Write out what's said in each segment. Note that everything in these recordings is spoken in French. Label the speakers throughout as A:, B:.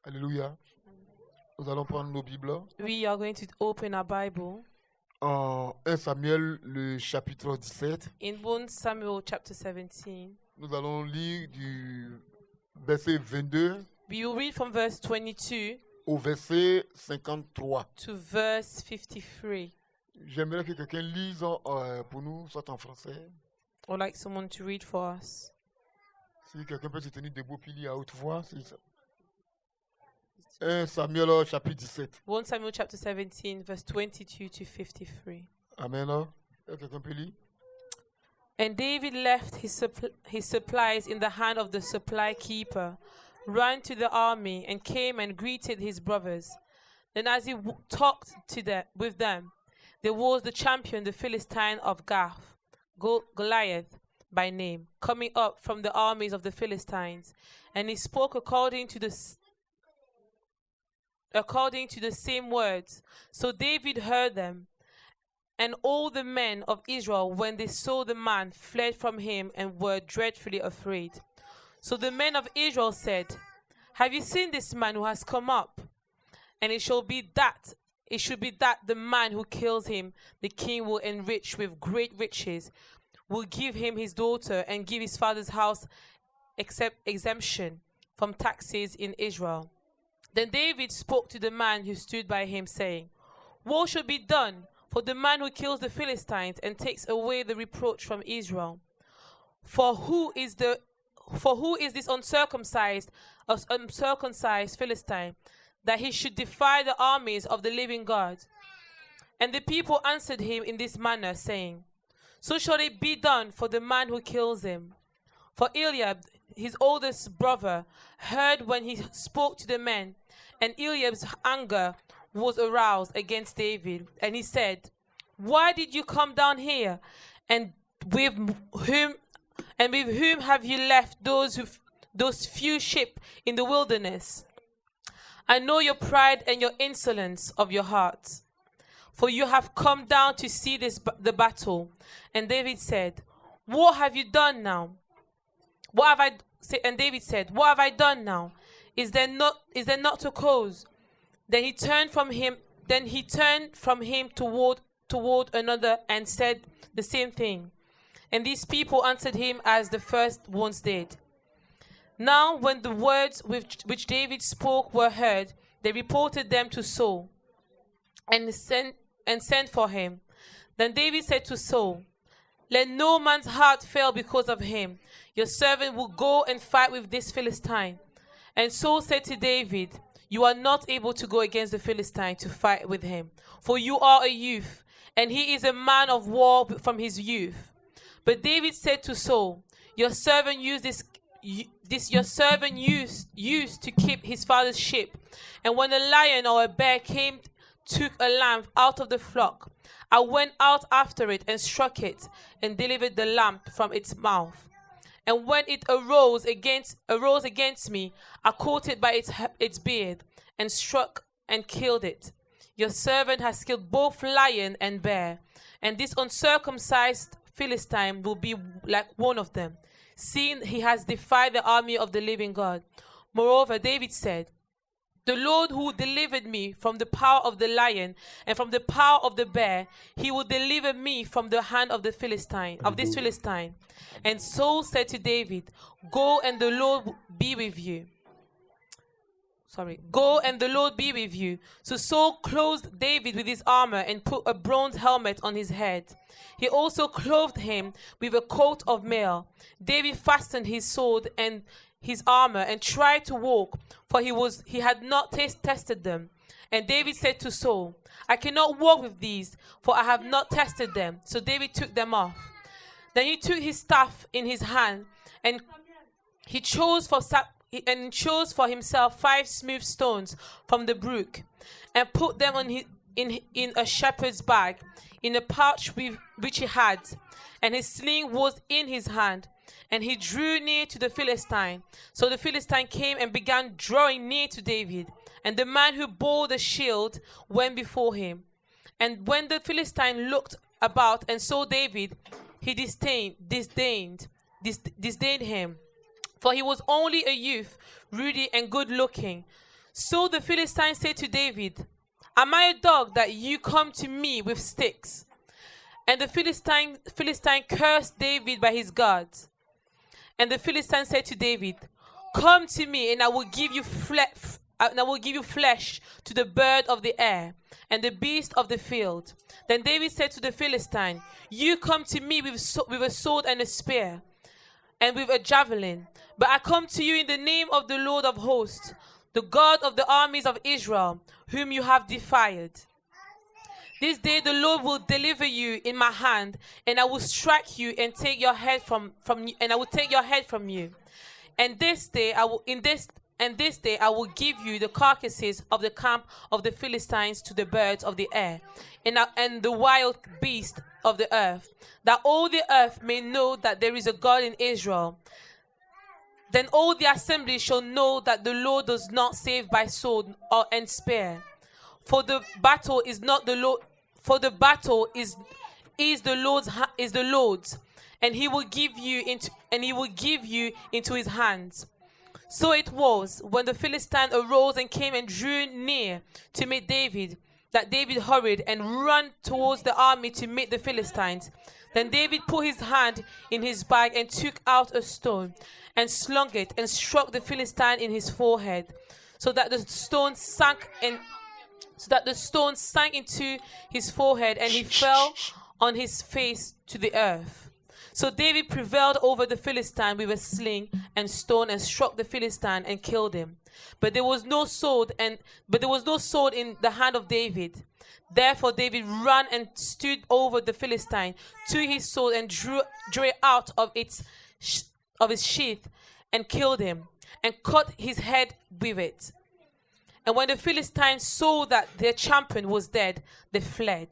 A: Alléluia. Nous allons prendre nos Bibles.
B: We are going to open our Bible
A: En 1 Samuel, le chapitre 17.
B: in 1 Samuel chapter 17.
A: Nous allons lire du verset 22
B: We will read from verse 22
A: au verset 53.
B: to verse 53.
A: J'aimerais que quelqu'un lise pour nous, soit en français.
B: I would like someone to read for us.
A: Si quelqu'un peut se tenir debout puis lire à haute voix. 1 Samuel chapitre 17.
B: 1 Samuel chapter 17, verse 22 to 53.
A: Amen. Quelqu'un peut lire?
B: And David left his supplies in the hand of the supply keeper, ran to the army, and came and greeted his brothers. Then as he talked with them, there was the champion, the Philistine of Gath, Goliath by name, coming up from the armies of the Philistines. And he spoke according to the same words. So David heard them. And all the men of Israel, when they saw the man, fled from him and were dreadfully afraid. So the men of Israel said, "Have you seen this man who has come up? And it should be that the man who kills him, the king will enrich with great riches, will give him his daughter, and give his father's house exemption from taxes in Israel." Then David spoke to the man who stood by him, saying, "What should be done for the man who kills the Philistines and takes away the reproach from Israel? For who is this uncircumcised Philistine, that he should defy the armies of the living God?" And the people answered him in this manner, saying, "So shall it be done for the man who kills him." For Eliab, his oldest brother, heard when he spoke to the men, and Eliab's anger was aroused against David, and he said, "Why did you come down here? And with whom have you left those few sheep in the wilderness? I know your pride and your insolence of your heart, for you have come down to see the battle." And David said, "What have you done now? And David said, "What have I done now? Is there not a cause?" Then he turned from him toward another and said the same thing. And these people answered him as the first ones did. Now when the words which David spoke were heard, they reported them to Saul and sent for him. Then David said to Saul, "Let no man's heart fail because of him. Your servant will go and fight with this Philistine." And Saul said to David, "You are not able to go against the Philistine to fight with him, for you are a youth, and he is a man of war from his youth." But David said to Saul, "Your servant used to keep his father's sheep, and when a lion or a bear took a lamb out of the flock, I went out after it and struck it, and delivered the lamb from its mouth. And when it arose against me, I caught it by its beard, and struck and killed it. Your servant has killed both lion and bear, and this uncircumcised Philistine will be like one of them, seeing he has defied the army of the living God." Moreover, David said, "The Lord who delivered me from the power of the lion and from the power of the bear, he will deliver me from the hand of this Philistine." And Saul said to David, Go and the Lord be with you." So Saul clothed David with his armor and put a bronze helmet on his head. He also clothed him with a coat of mail. David fastened his sword and his armor and tried to walk, for he had not tested them. And David said to Saul, "I cannot walk with these, for I have not tested them." So David took them off. Then he took his staff in his hand, and he chose for himself 5 smooth stones from the brook, and put them in a shepherd's bag, in a pouch which he had, and his sling was in his hand. And he drew near to the Philistine. So the Philistine came and began drawing near to David. And the man who bore the shield went before him. And when the Philistine looked about and saw David, he disdained him, for he was only a youth, ruddy and good looking. So the Philistines said to David, "Am I a dog that you come to me with sticks?" And the Philistine cursed David by his gods. And the Philistine said to David, "Come to me, and I will give you flesh to the bird of the air and the beast of the field." Then David said to the Philistine, "You come to me with a sword and a spear and with a javelin, but I come to you in the name of the Lord of hosts, the God of the armies of Israel, whom you have defied. This day the Lord will deliver you in my hand, and I will strike you and take your head from you, and I will take your head from you. And this day I will give you the carcasses of the camp of the Philistines to the birds of the air, and the wild beasts of the earth, that all the earth may know that there is a God in Israel. Then all the assembly shall know that the Lord does not save by sword and spear. For the battle is not the Lord. For the battle is the Lord's, and He will give you into His hands." So it was, when the Philistine arose and came and drew near to meet David, that David hurried and ran towards the army to meet the Philistines. Then David put his hand in his bag and took out a stone and slung it and struck the Philistine in his forehead, so that the stone sank into his forehead, and he fell on his face to the earth. So David prevailed over the Philistine with a sling and stone, and struck the Philistine and killed him. But there was no sword in the hand of David. Therefore David ran and stood over the Philistine, took his sword and drew it out of his sheath, and killed him, and cut his head with it. And when the Philistines saw that their champion was dead, they fled.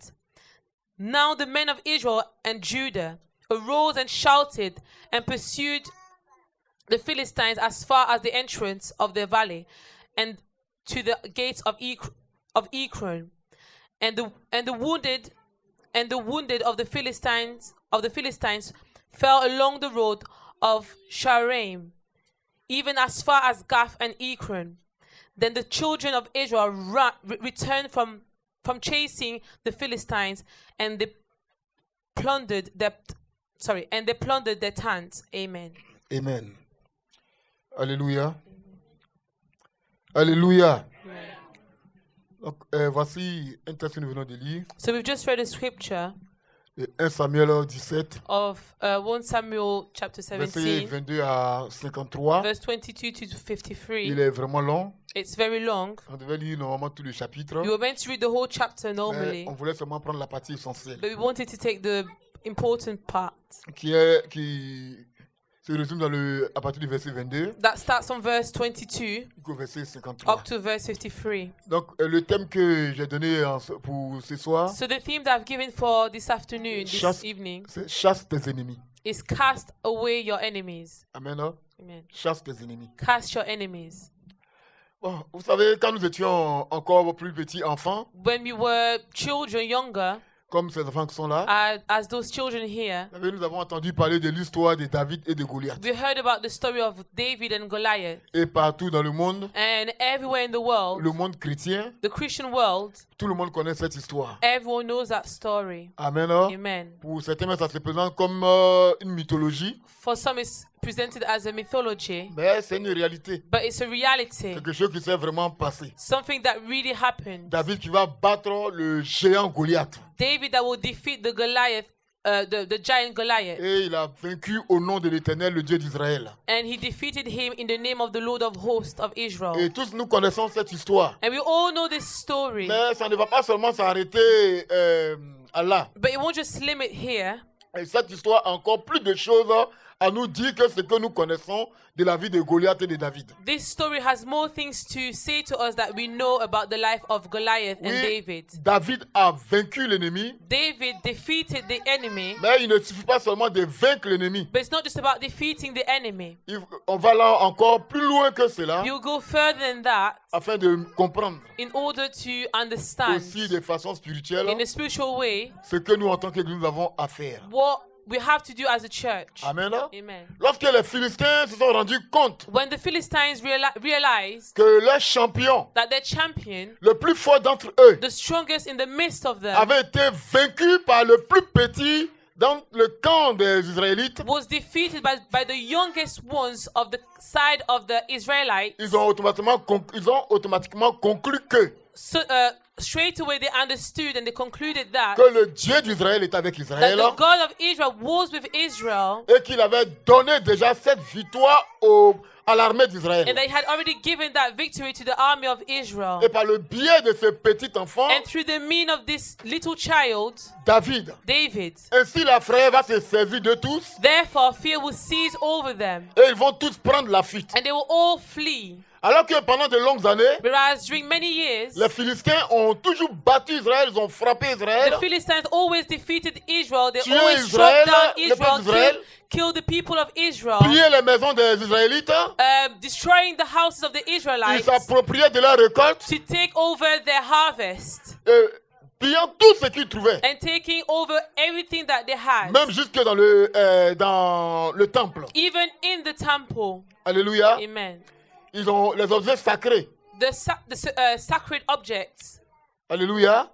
B: Now the men of Israel and Judah arose and shouted and pursued the Philistines as far as the entrance of the valley and to the gates of Ekron. And the wounded of the Philistines fell along the road of Shaaraim, even as far as Gath and Ekron. Then the children of Israel returned from chasing the Philistines, and they plundered their tents. Amen.
A: Amen. Alléluia. Alléluia. Donc, voici un texte que nous venons de lire.
B: So we've just read a scripture
A: de 1 Samuel 17,
B: of 1 Samuel chapter
A: versets
B: 17,
A: 22 à 53.
B: verse 22 to 53.
A: Il est vraiment long.
B: It's very long.
A: On devait lire normalement tout le chapitre.
B: We were meant to read the whole chapter
A: Mais
B: normally,
A: on voulait seulement prendre la partie essentielle
B: but we wanted to take the important part
A: qui se résume à partir du verset 22
B: that starts from verse 22
A: jusqu'au verset 53.
B: up to verse 53.
A: Donc, le thème que j'ai donné pour ce soir,
B: So the theme that I've given for this afternoon,
A: Chasse-
B: this evening,
A: c'est chasse tes ennemis.
B: is cast away your enemies.
A: Amen. Hein?
B: Amen.
A: Chasse tes ennemis.
B: Cast your enemies.
A: Bon, vous savez, quand nous étions encore plus petits enfants,
B: When we were children, younger,
A: comme ces enfants qui sont là,
B: as those children here,
A: vous savez, nous avons entendu parler de l'histoire de David et de Goliath.
B: we heard about the story of David and Goliath.
A: Et partout dans le monde
B: Everywhere in the world,
A: chrétien,
B: the Christian world,
A: tout le monde connaît cette histoire.
B: everyone knows that story.
A: Amen. Hein?
B: Amen.
A: Pour certains, ça se présente comme une mythologie,
B: For some, it's presented as a mythology,
A: mais c'est une réalité.
B: but it's a reality,
A: Quelque chose qui s'est vraiment passé.
B: something that really happened.
A: David qui va battre le géant Goliath.
B: David that will defeat the Goliath, the giant Goliath,
A: Et il a vaincu au nom de l'Éternel, le Dieu d'Israël.
B: and he defeated him in the name of the Lord of hosts of Israel.
A: Et tous nous connaissons cette histoire.
B: And we all know this story,
A: Mais ça ne va pas seulement s'arrêter à là.
B: but it won't just limit here.
A: Et cette histoire a encore plus de choses à nous dire que ce que nous connaissons de la vie de Goliath et de David.
B: This story has more things to say to us that we know about the life of Goliath and
A: Oui,
B: David.
A: David a vaincu l'ennemi,
B: David defeated the enemy,
A: mais il ne suffit pas seulement de vaincre l'ennemi.
B: but it's not just about defeating the enemy.
A: On va là encore plus loin que cela
B: You go further than that
A: afin de comprendre
B: in order to understand
A: aussi de façon spirituelle
B: in a spiritual way
A: ce que nous en tant qu'Église nous avons à faire.
B: what we have to do as a church.
A: Amen.
B: Amen.
A: Lorsque les Philistins se sont rendus compte
B: When the Philistines realized
A: que leur champion,
B: that their champion,
A: le plus fort d'entre eux,
B: the strongest in the midst of them,
A: avait été vaincu par le plus petit dans le camp des Israélites,
B: was defeated by the youngest ones of the side of the Israelites,
A: ils ont automatiquement conclu que
B: so, straight away they understood and they concluded that
A: le Dieu d'Israël est avec Israël
B: the God of Israel was with Israel,
A: et qu'il avait donné déjà cette victoire à l'armée d'Israël.
B: and they had already given that victory to the army of Israel.
A: Et par le biais de ce petit enfant,
B: And through the mean of this little child,
A: David,
B: David,
A: ainsi la frère va se saisir de tous
B: therefore fear will seize over them,
A: et ils vont tous prendre la fuite.
B: and they will all flee.
A: Alors que pendant de longues années,
B: Whereas during many years,
A: les Philistins ont toujours battu Israël, ils ont frappé Israël,
B: the Philistines always defeated Israel. They
A: tué
B: always
A: Israël,
B: struck down
A: le peuple
B: Israel,
A: d'Israël,
B: killed the people of Israel,
A: pillé les maisons des Israélites,
B: destroying the houses of the
A: ils
B: Israelites
A: s'appropriaient de leur récolte,
B: to take over their harvest
A: pillant tout ce qu'ils trouvaient,
B: and taking over everything that they had,
A: même jusque dans le temple.
B: even in the temple.
A: Alléluia.
B: Amen.
A: Ils ont les objets sacrés.
B: The sacred objects.
A: Alléluia.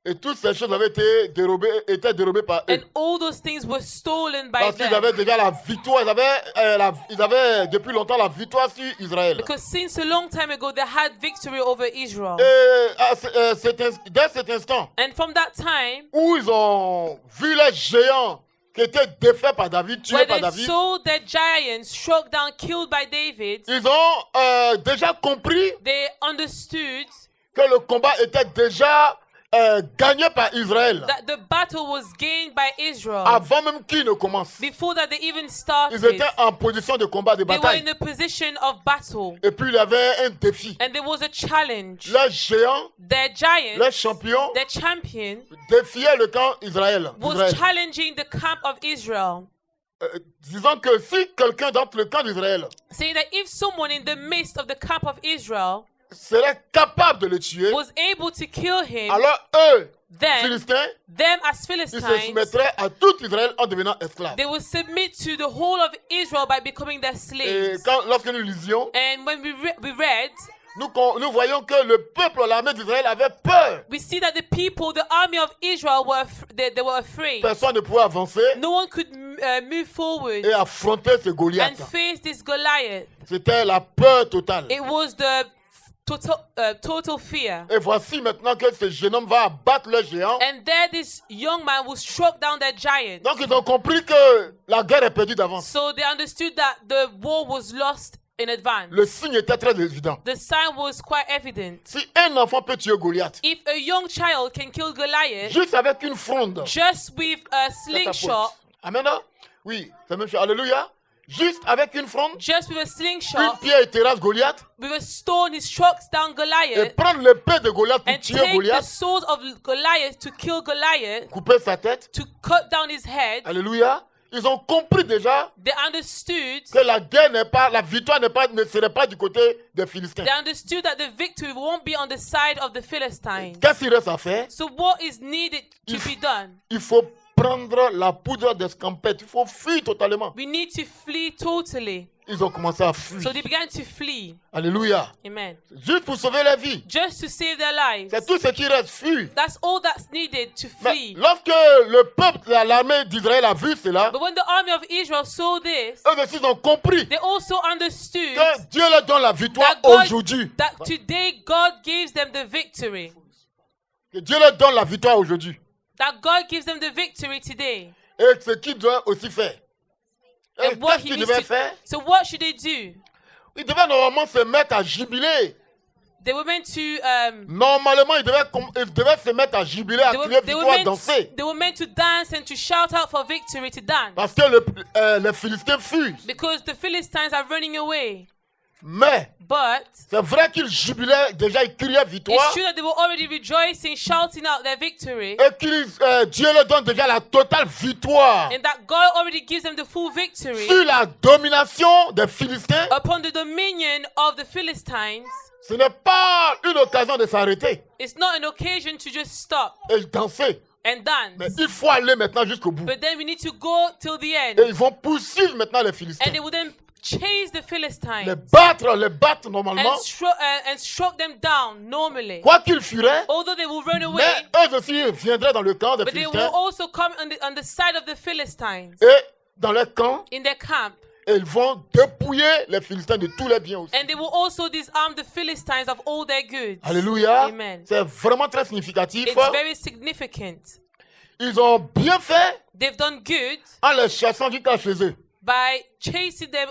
A: Et toutes ces choses avaient été dérobées par eux.
B: And all those things were stolen by
A: Parce qu'ils
B: them.
A: avaient déjà la victoire, ils avaient depuis longtemps la victoire sur Israël.
B: Because since a long time ago, they had victory over Israel.
A: Et dès cet instant
B: And from that time,
A: où ils ont vu les géants qui étaient défaits par David, tués
B: when
A: par
B: they
A: David,
B: saw their giants struck down, killed by David,
A: ils ont déjà compris
B: they understood
A: que le combat était déjà gagné par Israël
B: that the battle was gained by Israel.
A: avant même qu'il ne commence.
B: Before that they even
A: Ils
B: started,
A: étaient en position de combat, de
B: they were
A: bataille.
B: in a position of battle.
A: Et puis il y avait un défi.
B: And there was a challenge.
A: Les géants,
B: Their
A: les
B: giant,
A: champions,
B: their champion,
A: défiaient le camp d'Israël.
B: was challenging the camp of Israel,
A: Disons que si quelqu'un dans le camp d'Israël
B: saying that if someone in the midst of the camp of Israel
A: serait capable de le tuer,
B: was able to kill him,
A: alors eux,
B: then
A: Philistins,
B: them as
A: ils se
B: Philistines,
A: soumettraient à tout Israël en devenant esclaves.
B: they will submit to the whole of Israel by becoming their
A: Et
B: slaves.
A: lorsque nous lisions,
B: And when we read,
A: nous voyons que le peuple, l'armée d'Israël avait peur.
B: we see that the people, the army of Israel, they were afraid.
A: Personne ne pouvait avancer
B: No one could move forward
A: et affronter ce
B: and
A: Goliath.
B: face this Goliath.
A: C'était la peur totale.
B: It was the total fear.
A: Et voici maintenant que ce jeune homme va abattre le géant.
B: And there this young man will struck down their giant.
A: Donc ils ont compris que la guerre est perdue d'avance.
B: So they understood that the war was lost in advance.
A: Le signe était très évident.
B: The sign was quite evident.
A: Si un enfant peut tuer Goliath,
B: If a young child can kill Goliath
A: juste avec une fronde,
B: just with a slingshot,
A: amen. Oui, c'est la même chose. Alléluia. Juste avec une fronde,
B: just with a
A: une
B: slingshot,
A: pierre terrasse Goliath
B: with a stone, he strikes down
A: et
B: Goliath
A: prendre l'épée de Goliath pour
B: and
A: tuer
B: take the
A: Goliath,
B: sword of Goliath to kill Goliath,
A: couper sa tête.
B: to cut down his head.
A: Alléluia. Ils ont compris déjà
B: They understood.
A: que la guerre la victoire ne serait pas du côté des Philistins.
B: They understood that the victory won't be on the side of the Philistines.
A: Qu'est-ce qu'il reste à faire?
B: So what is needed to be done?
A: Il faut prendre la poudre d'escampette. Il faut fuir totalement.
B: We need to flee totally.
A: Ils ont commencé à fuir.
B: So they began to flee.
A: Alléluia.
B: Amen.
A: Juste pour sauver la vie.
B: Just to save their lives.
A: C'est tout ce qui reste, fuir.
B: That's all that's needed to
A: Mais
B: flee.
A: lorsque le peuple, l'armée d'Israël a vu cela,
B: But when the army of Israel saw this,
A: eux aussi ont compris
B: they also understood
A: que Dieu leur donne la victoire
B: that God,
A: aujourd'hui.
B: that today God gives them the victory.
A: Que Dieu leur donne la victoire aujourd'hui.
B: That God gives them the victory today.
A: Et ce qu'ils doivent aussi faire. Et
B: And what
A: qu'est-ce
B: he
A: qu'ils
B: needs
A: devaient
B: to,
A: faire?
B: so what should they do?
A: Ils devaient normalement se mettre à jubiler.
B: They were meant to
A: Normalement, ils devaient se mettre à jubiler, à crier victoire, à danser.
B: they were meant to dance and to shout out for victory, to dance.
A: Parce que les Philistins fuient.
B: Because the Philistines are running away.
A: Mais
B: But
A: c'est vrai qu'ils jubilaient déjà, ils criaient
B: it's
A: victoire.
B: true that they were already rejoicing, shouting out their victory.
A: Et Dieu leur donne déjà la totale victoire
B: And that God already gives them the full victory
A: sur la domination des Philistins.
B: upon the dominion of the Philistines.
A: Ce n'est pas une occasion de s'arrêter
B: It's not an occasion to just stop
A: et danser.
B: and
A: Mais
B: dance.
A: il faut aller maintenant jusqu'au bout.
B: But then we need to go till the
A: Et
B: end.
A: ils vont poursuivre maintenant les
B: And
A: Philistins.
B: they will then chase the Philistines
A: Les battre normalement.
B: and struck them down normally.
A: Quoi qu'ils feraient,
B: Although they will run away,
A: mais eux aussi viendraient dans le camp des
B: but they will
A: Philistins.
B: also come on the side of the Philistines
A: Et dans leur camp,
B: in their camp.
A: et ils vont dépouiller les Philistins de tous les biens aussi.
B: And they will also disarm the Philistines of all their goods.
A: Alléluia.
B: Amen.
A: C'est vraiment très significatif.
B: It's very significant.
A: Ils ont bien fait
B: They've done good
A: en les chassant jusqu'à chez eux.
B: by chasing them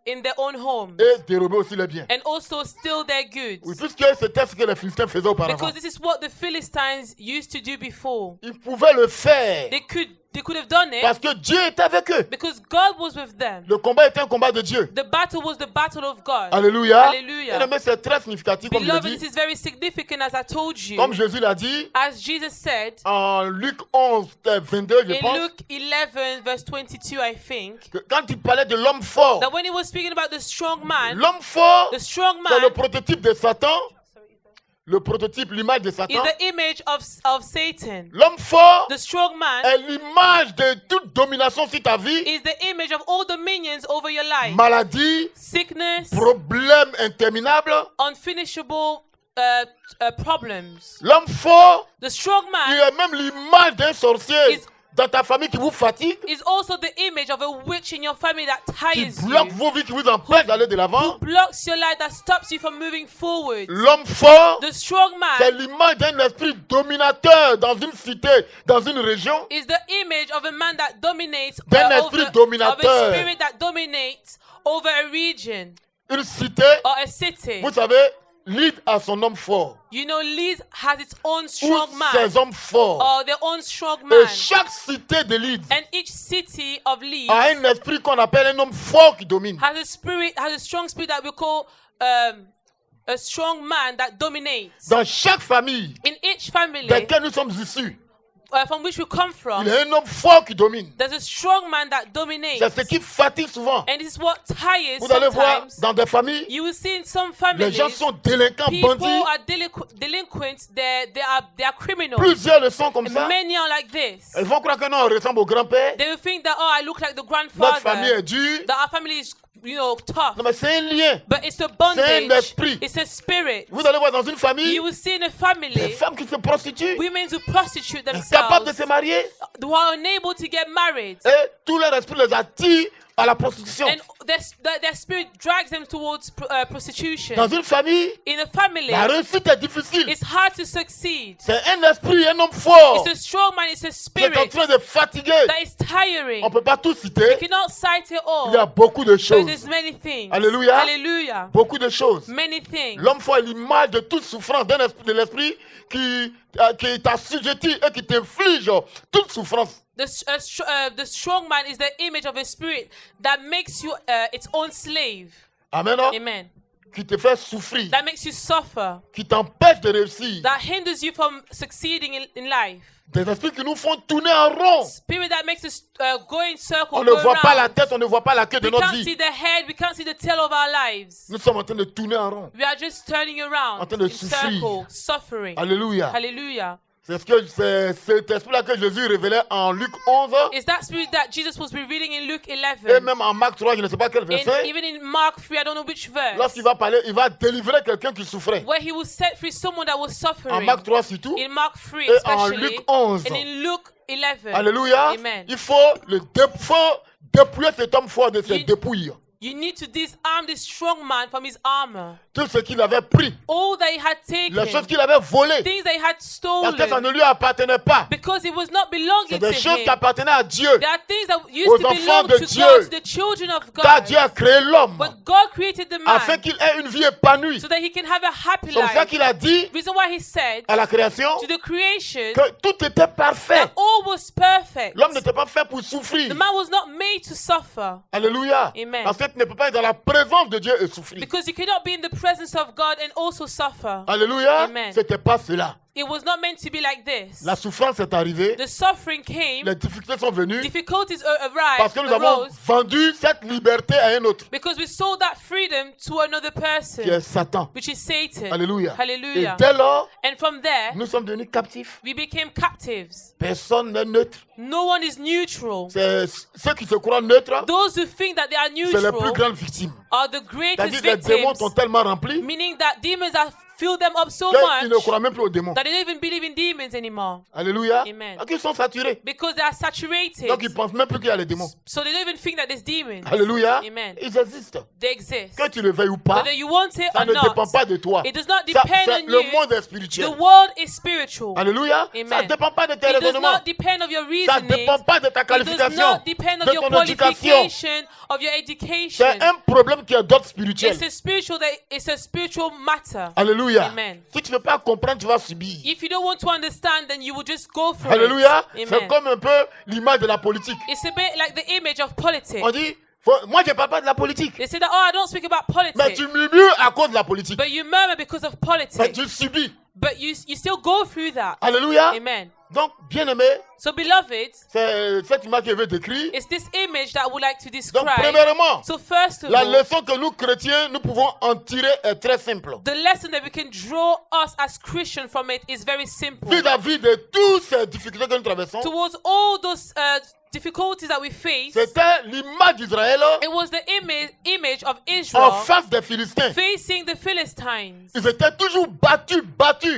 B: in their own homes
A: Et dérober aussi les biens.
B: and also steal their
A: Oui,
B: goods.
A: puisque c'était ce que les Philistins faisaient auparavant.
B: Because this is what the Philistines used to do before.
A: Ils pouvaient le faire
B: They could have done it
A: parce que Dieu était avec eux.
B: because God was with them.
A: Le combat était un combat de Dieu.
B: The battle was the battle of God.
A: Alléluia.
B: Hallelujah.
A: Mais c'est très significatif, comme je l'ai
B: Beloved,
A: dit.
B: this is very significant, as I told you.
A: Comme Jésus l'a dit
B: As Jesus said
A: en Luc 11, 22, je
B: in
A: pense,
B: Luke 11, verse 22, I think,
A: que quand il parlait de l'homme fort,
B: that when he was speaking about the strong man,
A: l'homme fort,
B: the strong
A: c'est le
B: man
A: prototype de Satan. Le prototype, l'image de
B: is
A: Satan.
B: the image of Satan.
A: L'homme fort
B: The strong man
A: est l'image de toute domination sur ta vie,
B: is the image of all dominions over your life.
A: maladie,
B: Sickness,
A: problème interminable.
B: unfinishable problems.
A: L'homme fort,
B: The strong
A: il
B: man
A: est même l'image d'un sorcier
B: Is-
A: dans ta famille qui vous fatigue,
B: is also the image of a witch in your family that
A: qui
B: tires
A: bloque
B: you,
A: vos vies, qui vous empêche d'aller de
B: who
A: l'avant.
B: blocks your life, that stops you from moving forward.
A: L'homme fort,
B: The strong
A: c'est
B: man
A: l'image d'un esprit dominateur dans une cité, dans une région.
B: is the image of a man that dominates
A: D'un
B: over,
A: esprit dominateur.
B: of a spirit that dominates over a region
A: Une cité,
B: or a city.
A: vous savez, lead à son homme fort.
B: You know, Leeds has its own
A: Ou
B: strong man
A: ses hommes forts.
B: or their own strong
A: Et
B: man.
A: chaque cité de Leeds
B: And each city of Leeds
A: a un esprit qu'on appelle un homme fort qui domine.
B: has a strong spirit that we call a strong man that dominates.
A: Dans chaque famille
B: In each family
A: desquelles nous sommes issus,
B: from which we come from,
A: il y a un homme fort qui domine.
B: there's a strong man that dominates.
A: C'est ce qui fatigue souvent.
B: And this is what tires
A: Vous allez voir
B: sometimes.
A: dans des familles,
B: You will see in some
A: les
B: families,
A: gens sont délinquants,
B: people
A: bandits.
B: are delinquents, they are criminals.
A: Plusieurs le sont comme ça.
B: Many are like this.
A: Ils vont croire que non, on ressemble au grand-père.
B: They will think that, oh, I look like the
A: Notre famille
B: grandfather,
A: est dure.
B: that our family is, tough.
A: Non, mais c'est un lien.
B: But it's a bondage.
A: esprit.
B: It's a spirit.
A: Vous allez voir dans une famille,
B: You will see in a
A: des
B: family
A: femmes qui se prostituent,
B: women who prostitute
A: incapables de
B: themselves,
A: se marier,
B: who are unable to get married,
A: et tout leur esprit les attire à la prostitution.
B: and their spirit drags them towards prostitution.
A: Dans une famille,
B: In a family,
A: la réussite est difficile.
B: it's hard to succeed.
A: C'est un esprit, un homme fort
B: It's a strong man, it's a
A: qui est en
B: spirit
A: train de fatiguer.
B: that is tiring.
A: On ne peut pas tout citer.
B: You cannot cite it
A: Il y a
B: all,
A: beaucoup de
B: but
A: choses.
B: there's many things.
A: Alléluia.
B: Hallelujah.
A: Beaucoup de choses.
B: Many things.
A: L'homme fort est l'image de toute souffrance d'un esprit, de l'esprit qui t'assujettit et qui t'inflige toute souffrance.
B: The strong man is the image of a spirit that makes you its own slave.
A: Amen.
B: Amen.
A: Qui te fait souffrir,
B: That makes you suffer.
A: qui t'empêche de réussir.
B: That hinders you from succeeding in life.
A: Des esprits qui nous font tourner en rond.
B: Spirit that makes us go in circles.
A: On ne
B: go
A: voit pas la
B: around.
A: tête, on ne voit pas la queue de
B: We
A: notre
B: can't see
A: vie.
B: the head, we can't see the tail of our lives.
A: Nous sommes en train de tourner en rond.
B: We are just turning around
A: En train de
B: in
A: souffrir.
B: circles, suffering.
A: Alléluia.
B: Hallelujah.
A: C'est cet esprit-là que Jésus révélait en Luc 11
B: Is that spirit that Jesus was revealing in Luke
A: et
B: 11?
A: même en Marc 3, je ne sais pas quel verset.
B: Even in Mark 3, I don't know which verse.
A: Lorsqu'il va parler, il va délivrer quelqu'un qui souffrait.
B: Where he will set free someone that was
A: En
B: suffering.
A: Marc 3 surtout.
B: In Mark 3
A: Et en
B: especially.
A: Luc 11.
B: And in Luke 11.
A: Alléluia.
B: Amen.
A: Il faut dépouiller cet homme fort de ses dépouilles.
B: You need to disarm this strong man from his armor.
A: Tout ce qu'il avait pris,
B: All that he had
A: les choses
B: taken,
A: qu'il avait volées,
B: things that he had
A: parce que ça
B: stolen,
A: ne lui appartenait pas.
B: because it was not belonging
A: C'est
B: to
A: des choses qui
B: him.
A: appartenaient à Dieu.
B: There are things that used
A: Aux
B: to
A: enfants
B: belong
A: de
B: to
A: Dieu.
B: God, to the children of
A: Car
B: God.
A: Dieu a créé l'homme
B: But God created the
A: afin
B: man
A: qu'il ait une vie épanouie.
B: so that he can have a happy
A: C'est pour ça
B: life.
A: qu'il a dit
B: Reason why he said
A: à la création
B: to the creation
A: que tout était parfait.
B: that all was perfect.
A: L'homme n'était pas fait pour souffrir.
B: The man was not made to suffer.
A: Alléluia.
B: Amen.
A: Parce que tu ne peux pas être dans la présence de Dieu et souffrir.
B: Because you cannot be in the presence of God and also suffer.
A: Alléluia.
B: Amen.
A: C'était pas cela.
B: it was not meant to be like this.
A: La souffrance est arrivée,
B: The suffering came,
A: les difficultés sont venues,
B: difficulties
A: parce que nous avons
B: arose,
A: vendu cette liberté à un autre,
B: because we sold that freedom to another
A: qui
B: person,
A: est Satan.
B: which is Satan.
A: Alléluia. Et
B: Hallelujah.
A: dès lors,
B: And from there,
A: nous sommes devenus captifs.
B: we became captives.
A: Personne n'est neutre.
B: No one is neutral.
A: C'est ceux qui se croient neutres,
B: Those who think that they are
A: c'est les plus
B: neutral
A: grandes victimes.
B: are the greatest
A: C'est-à-dire que les démons
B: victims,
A: sont tellement remplis
B: meaning that demons have filled them up so
A: qu'ils ne
B: much
A: croient même plus aux démons.
B: that they don't even believe in demons anymore,
A: Alléluia.
B: Amen.
A: Donc ils sont saturés.
B: because they are saturated.
A: Donc ils ne pensent même plus qu'il y a les démons.
B: So they don't even think that there's demons.
A: Alléluia.
B: Amen.
A: Ils existent.
B: They exist.
A: Que tu le veuilles ou pas,
B: Whether you want it
A: ça
B: or
A: ne dépend
B: not,
A: pas de toi.
B: it does not
A: Ça,
B: depend
A: c'est
B: on
A: le
B: you.
A: monde est
B: The
A: spirituel.
B: world is spiritual.
A: Alléluia. Ça
B: Amen.
A: ne dépend pas de tes
B: It does
A: raisonnements.
B: not depend of your
A: Ça ne
B: reasoning.
A: dépend pas de ta
B: It does
A: qualification,
B: not depend
A: de
B: of your
A: ton éducation.
B: qualification, of your education.
A: C'est un problème qui est d'ordre spirituel.
B: It's a spiritual matter.
A: Alléluia.
B: Amen.
A: Si tu ne veux pas comprendre, tu vas subir.
B: If you don't want to understand, then you will just go through
A: Alléluia.
B: it.
A: C'est
B: Amen.
A: comme un peu l'image de la politique.
B: It's a bit like the image of politics.
A: On dit, moi je ne parle pas de la politique.
B: They say that, oh, I don't speak about
A: Mais
B: politics.
A: tu murmures à cause de la politique.
B: But you murmur because of
A: Mais
B: politics.
A: tu subis.
B: But you still go through that.
A: Alléluia.
B: Amen.
A: Donc, bien aimé,
B: So, beloved,
A: c'est cette image que je veux décrire.
B: it's this image that I would like to
A: Donc,
B: describe.
A: premièrement,
B: So, first of
A: la
B: all,
A: leçon que nous chrétiens, nous pouvons en tirer est très simple.
B: the lesson that we can draw us as Christians from it is very simple.
A: Vis-à-vis de toutes ces difficultés que nous traversons,
B: Towards all those difficulties that we face,
A: c'était l'image d'Israël
B: it was the image of
A: en
B: Israel
A: face des Philistins.
B: facing the Philistines.
A: Ils étaient toujours battus,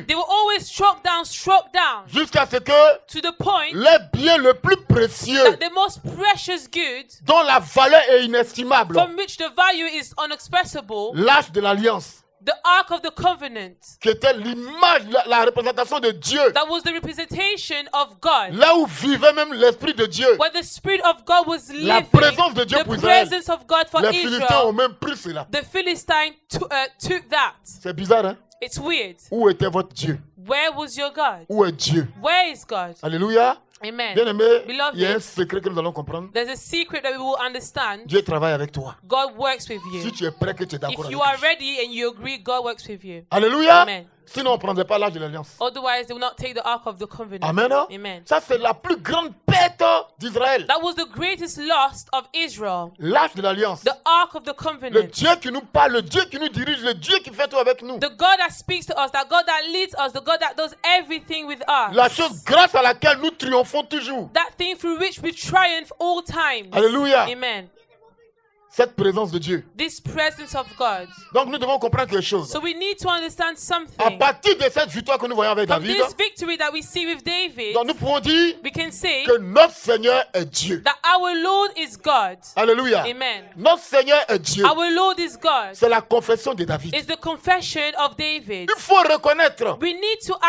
B: They were always struck down,
A: jusqu'à ce que
B: to the point
A: les biens le plus précieux,
B: that the most precious good,
A: dont la valeur est inestimable,
B: from which the value is unexpressible,
A: l'arche de l'alliance,
B: the Ark of the Covenant,
A: qui était l'image, la représentation de Dieu,
B: that was the representation of God,
A: là où vivait même l'Esprit de Dieu.
B: where the Spirit of God was
A: La
B: living,
A: présence de Dieu
B: the
A: pour Israël.
B: presence of God for
A: Les Philistins ont
B: Israel.
A: même pris cela.
B: The Philistine took that.
A: C'est bizarre, hein?
B: It's weird.
A: Où était votre Dieu?
B: Where was your God?
A: Où est Dieu?
B: Where is God?
A: Alléluia.
B: Amen.
A: Bien aimé,
B: Beloved,
A: il y a un secret que nous allons comprendre.
B: There's a secret that we will understand.
A: Dieu travaille avec toi.
B: God works with
A: Si
B: you.
A: tu es prêt, que tu es d'accord
B: If you
A: avec
B: are
A: lui.
B: ready and you agree, God works with you.
A: Alléluia.
B: Amen.
A: Sinon, on ne prendrait pas l'âge de l'alliance.
B: Otherwise, they will not take the Ark of the Covenant.
A: Amen.
B: Amen.
A: Ça, c'est la plus grande perte d'Israël.
B: That was the greatest loss of Israel.
A: L'âge de l'alliance.
B: The Ark of the
A: Le
B: Covenant.
A: Dieu qui nous parle, le Dieu qui nous dirige, le Dieu qui fait tout avec nous.
B: The God that speaks to us, that God that leads us, the God that does everything with us.
A: La chose grâce à laquelle nous triomphons toujours.
B: That thing through which we triumph all times.
A: Alléluia.
B: Amen.
A: Cette présence de Dieu.
B: This presence of God.
A: Donc nous devons comprendre quelque chose.
B: So we need to understand
A: À
B: something.
A: partir de cette victoire que nous voyons avec
B: From
A: David,
B: this victory that we see with David,
A: donc nous pouvons dire
B: we can say
A: que notre Seigneur est Dieu.
B: that our Lord is God.
A: Alléluia.
B: Amen.
A: Notre Seigneur est Dieu.
B: Our Lord is God.
A: C'est la confession de David.
B: It's the confession of David.
A: Il faut reconnaître
B: We need to
A: qui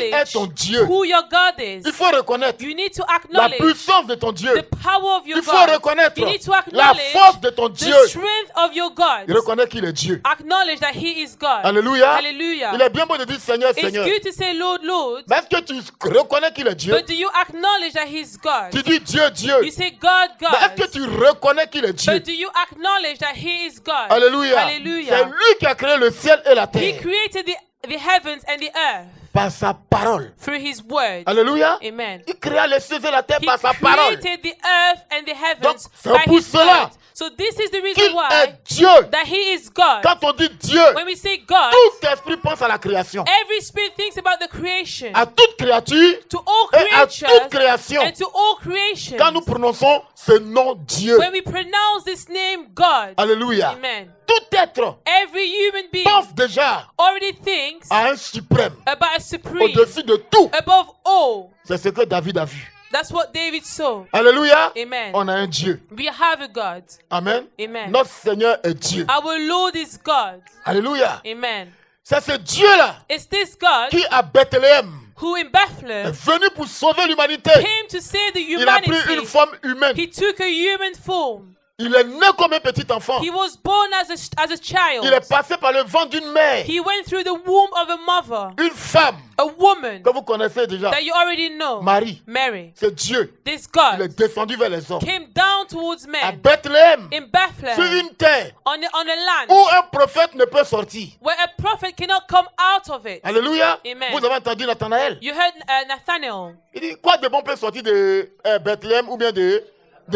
A: est
B: acknowledge
A: ton Dieu.
B: who your God is.
A: Il faut reconnaître
B: You need to
A: la
B: acknowledge
A: puissance de ton Dieu.
B: the power of your
A: Il faut
B: God.
A: reconnaître
B: You need to
A: la
B: acknowledge
A: force de ton Dieu.
B: the strength of your God.
A: Il reconnaît qu'il est Dieu.
B: Acknowledge that He is God.
A: Alléluia.
B: Hallelujah.
A: Il est bien beau de dire Seigneur,
B: It's
A: Seigneur.
B: good to say Lord, Lord,
A: Mais est-ce que tu reconnais qu'il est Dieu?
B: but do you acknowledge that He's God?
A: Tu dis Dieu, Dieu.
B: You say God,
A: Mais est-ce que
B: God,
A: tu reconnais qu'il est Dieu?
B: but do you acknowledge that He is God?
A: Alléluia. C'est
B: Hallelujah.
A: lui qui a créé le ciel et la
B: He
A: terre
B: created the heavens and the earth
A: par sa parole.
B: through His word.
A: Alléluia.
B: Amen.
A: Il créa les cieux et la terre
B: He
A: par sa parole.
B: created the earth and the heavens
A: Donc, c'est
B: by
A: pour
B: His
A: cela
B: word. So this is the reason
A: Qu'il
B: why
A: est Dieu.
B: that He is God.
A: Quand on dit Dieu,
B: When we say God,
A: tout esprit pense à la création.
B: every spirit thinks about the creation.
A: À toute créature
B: To all
A: et à toute
B: creatures
A: création.
B: and to all creation.
A: Quand nous prononçons ce nom Dieu.
B: When we pronounce this name God,
A: Alléluia.
B: amen.
A: Tout être
B: Every human being
A: pense déjà
B: already thinks
A: à un suprême.
B: about a supreme,
A: Au-dessus de tout.
B: above all.
A: C'est ce que David a vu.
B: That's what David saw.
A: Alléluia.
B: Amen.
A: On a un Dieu.
B: We have a God.
A: Amen.
B: Amen.
A: Notre Seigneur est Dieu.
B: Our Lord is God.
A: Alléluia.
B: Amen.
A: C'est ce Dieu-là
B: It's this God
A: qui, à Bethléem,
B: who in
A: est
B: Bethlehem
A: venu pour sauver l'humanité.
B: came to save the
A: Il a pris une
B: humanity.
A: forme humaine.
B: He took a human form.
A: Il est né comme un petit enfant.
B: He was born as a child.
A: Il est passé par le ventre d'une mère.
B: He went through the womb of a mother,
A: Une femme
B: a woman
A: que vous connaissez déjà.
B: that you already know.
A: Marie.
B: Mary.
A: C'est Dieu.
B: This
A: Il est
B: God
A: descendu vers les hommes.
B: came down towards
A: À
B: men
A: Bethléem.
B: in
A: Sur
B: Bethlehem
A: une terre
B: on a land
A: où un prophète ne peut sortir.
B: where a prophet cannot come out of it.
A: Alléluia.
B: Amen.
A: Vous avez entendu Nathanaël.
B: You heard Nathanael.
A: Il dit, quoi de bon peut sortir de Bethléem ou bien de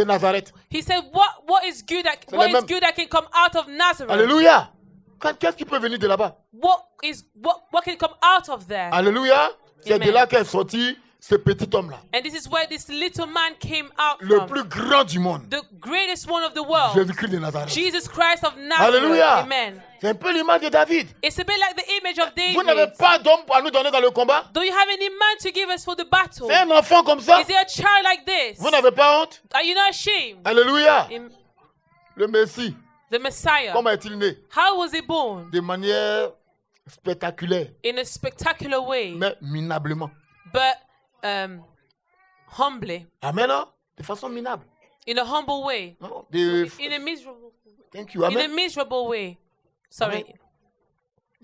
A: Nazareth?
B: He said, what is good that can come out of Nazareth?
A: Alléluia. Qu'est-ce qui peut venir de là-bas?
B: What can come out of there?
A: Alléluia. C'est de
B: Amen.
A: là qu'est sorti ce petit homme-là.
B: And this is where this little man came out
A: Le
B: from.
A: plus grand du monde.
B: The greatest one of the world.
A: Jésus-Christ de Nazareth.
B: Jesus Christ of Nazareth.
A: Alléluia.
B: Amen.
A: C'est un peu l'image de David.
B: It's a bit like the image of
A: Vous n'avez
B: David.
A: pas d'homme à nous donner dans le combat?
B: Do you have any man to give us for the battle?
A: C'est un enfant comme ça.
B: Is it a child like this?
A: Vous n'avez pas honte?
B: Are you not ashamed?
A: Alléluia.
B: In
A: Le Messie,
B: the Messiah.
A: comment est-il né?
B: How was he born?
A: De manière spectaculaire,
B: In a spectacular way,
A: mais minablement.
B: but humbly.
A: Amen. Hein? De façon minable.
B: In a humble way.
A: Non?
B: In a miserable.
A: Thank you.
B: In a
A: Amen.
B: miserable way. Sorry.
A: Amen.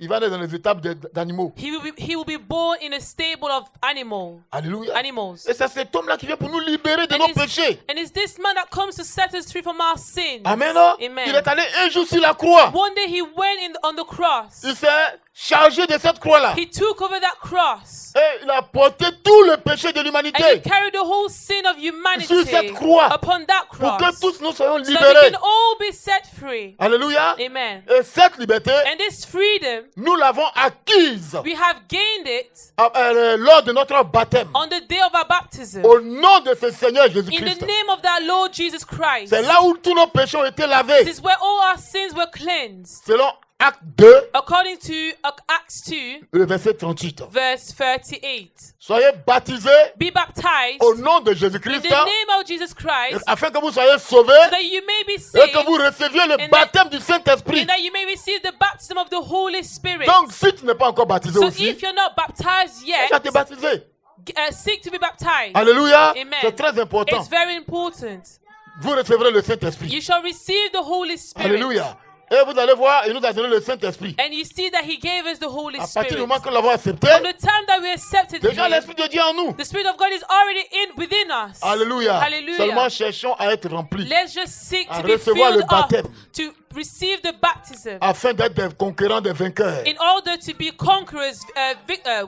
A: Il va naître dans les étapes d'animaux.
B: He will be born in a stable of
A: Alléluia.
B: animals.
A: Et c'est cet homme-là qui vient pour nous libérer de nos péchés.
B: And it's this man that comes to set us free from our sins.
A: Amen. Hein?
B: Amen.
A: Il est allé un jour sur la croix.
B: One day he went on the cross.
A: Il s'est chargé de cette croix-là.
B: He took over that cross.
A: Et il a porté tout le péché de
B: And he
A: l'humanité
B: carried the whole sin of humanity
A: sur cette croix
B: upon that
A: pour
B: cross.
A: que tous nous soyons
B: So that we
A: libérés.
B: can all be set free.
A: Alléluia.
B: Amen.
A: Et cette liberté,
B: And this freedom,
A: nous l'avons acquise
B: we have gained it
A: lors de notre baptême.
B: on the day of our baptism.
A: Au nom de ce Seigneur
B: In
A: Jésus-Christ.
B: the name of that Lord Jesus Christ.
A: C'est là où tous nos péchés ont été
B: This
A: lavés.
B: is where all our sins were cleansed.
A: Selon Acte 2,
B: According to Acts 2,
A: le verset 38.
B: verse 38.
A: Soyez baptisés
B: Be baptized
A: au nom de
B: in
A: Jésus-Christ
B: the name of Jesus Christ
A: afin que vous soyez sauvés
B: so that you may be
A: et
B: saved
A: que vous receviez le
B: and
A: baptême du Saint-Esprit.
B: and that you may receive the baptism of the Holy Spirit.
A: Donc, si tu n'es pas encore baptisé
B: So
A: aussi,
B: if you're not baptized
A: tu vas
B: yet,
A: te baptiser.
B: seek to be baptized.
A: Alléluia.
B: Amen.
A: C'est très important.
B: It's very important.
A: Vous recevrez le Saint-Esprit.
B: You shall receive the Holy Spirit.
A: Alléluia. Et vous allez voir, il nous a donné le Saint-Esprit.
B: And you see that He gave us the Holy
A: À partir du
B: Spirit.
A: moment que nous l'avons accepté,
B: From the time that we accepted
A: déjà
B: Him,
A: l'Esprit de Dieu en nous.
B: the Spirit of God is already within us.
A: Alléluia.
B: Hallelujah.
A: Seulement cherchons à être remplis
B: Let's just seek
A: à
B: to be
A: recevoir le
B: filled up,
A: baptême.
B: to receive the baptism,
A: afin d'être des conquérants, des vainqueurs.
B: in order to be conquerors,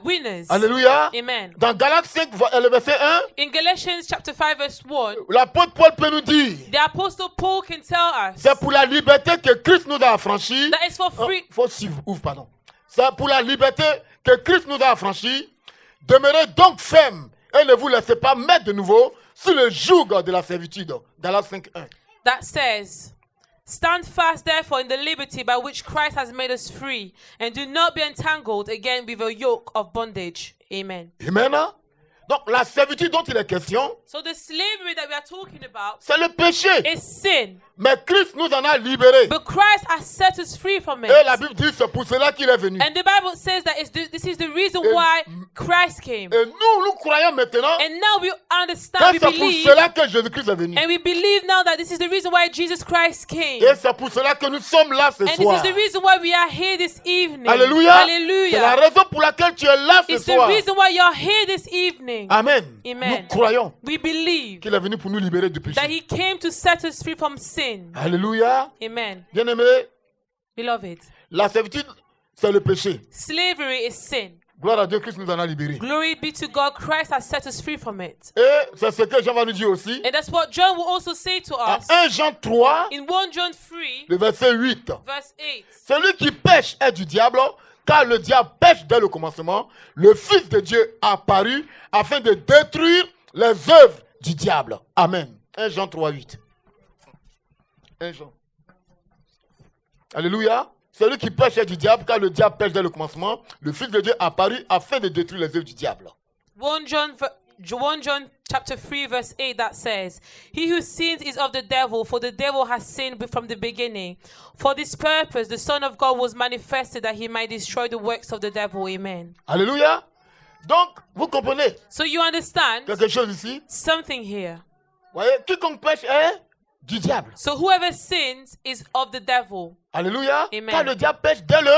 B: winners.
A: Alléluia.
B: Amen.
A: Dans Galates 5, le verset 1,
B: In Galatians chapter 5 verse 1,
A: l'apôtre Paul peut nous dire,
B: the apostle Paul can tell us
A: c'est pour la liberté que Christ nous a affranchis.
B: that it's for free.
A: Faut suivre, ouvre, pardon. C'est pour la liberté que Christ nous a affranchis. Demeurez donc fermes et ne vous laissez pas mettre de nouveau sous le joug de la servitude. Galates 5, 1.
B: That says, stand fast therefore in the liberty by which Christ has made us free, and do not be entangled again with a yoke of bondage. Amen.
A: Amen. Donc la servitude dont il est question,
B: So the slavery that we are talking about
A: c'est le péché.
B: is sin,
A: Mais Christ nous en a libérés.
B: but Christ has set us free from it.
A: Et la Bible dit c'est pour cela qu'il est venu.
B: And the Bible says that this is the reason why Christ came.
A: Et nous croyons maintenant
B: And now we
A: que
B: understand, we
A: c'est pour
B: believe,
A: cela que Jésus-Christ est venu.
B: and we believe now that this is the reason why Jesus Christ came.
A: Et c'est pour cela que nous sommes là ce
B: And this
A: soir.
B: is the reason why we are here this evening.
A: Alléluia. C'est la
B: Hallelujah.
A: raison pour laquelle tu es là ce
B: It's the
A: soir.
B: reason why you're here this evening.
A: Amen.
B: Amen.
A: Nous croyons
B: We believe
A: qu'il est venu pour nous libérer du péché.
B: that He came to set us free from sin.
A: Alléluia.
B: Amen.
A: Bien-aimé,
B: Beloved,
A: la servitude, c'est le péché.
B: slavery is sin.
A: Gloire à Dieu, Christ nous en a libérés.
B: Glory be to God, Christ has set us free from it.
A: Et c'est ce que Jean va nous dire aussi.
B: And that's what John will also say to
A: À
B: us
A: 1 Jean 3,
B: in 1 John 3,
A: le verset 8.
B: verse 8.
A: Celui qui pêche est du diable, car le diable pêche dès le commencement. Le Fils de Dieu a apparu afin de détruire les œuvres du diable. Amen. 1 Jean 3, 8. 1 Jean. Alléluia. Celui qui pêche est du diable, car le diable pêche dès le commencement. Le Fils de Dieu a apparu afin de détruire les œuvres du diable.
B: 1 John chapter 3 verse 8 that says, He who sins is of the devil, for the devil has sinned from the beginning. For this purpose the Son of God was manifested, that He might destroy the works of the devil. Amen.
A: Alléluia. Donc, vous comprenez
B: So you understand
A: quelque chose ici?
B: something here.
A: Voyez, quiconque pêche est du diable.
B: So whoever sins is of the devil.
A: Alléluia.
B: Amen.
A: Car le diable pêche dès le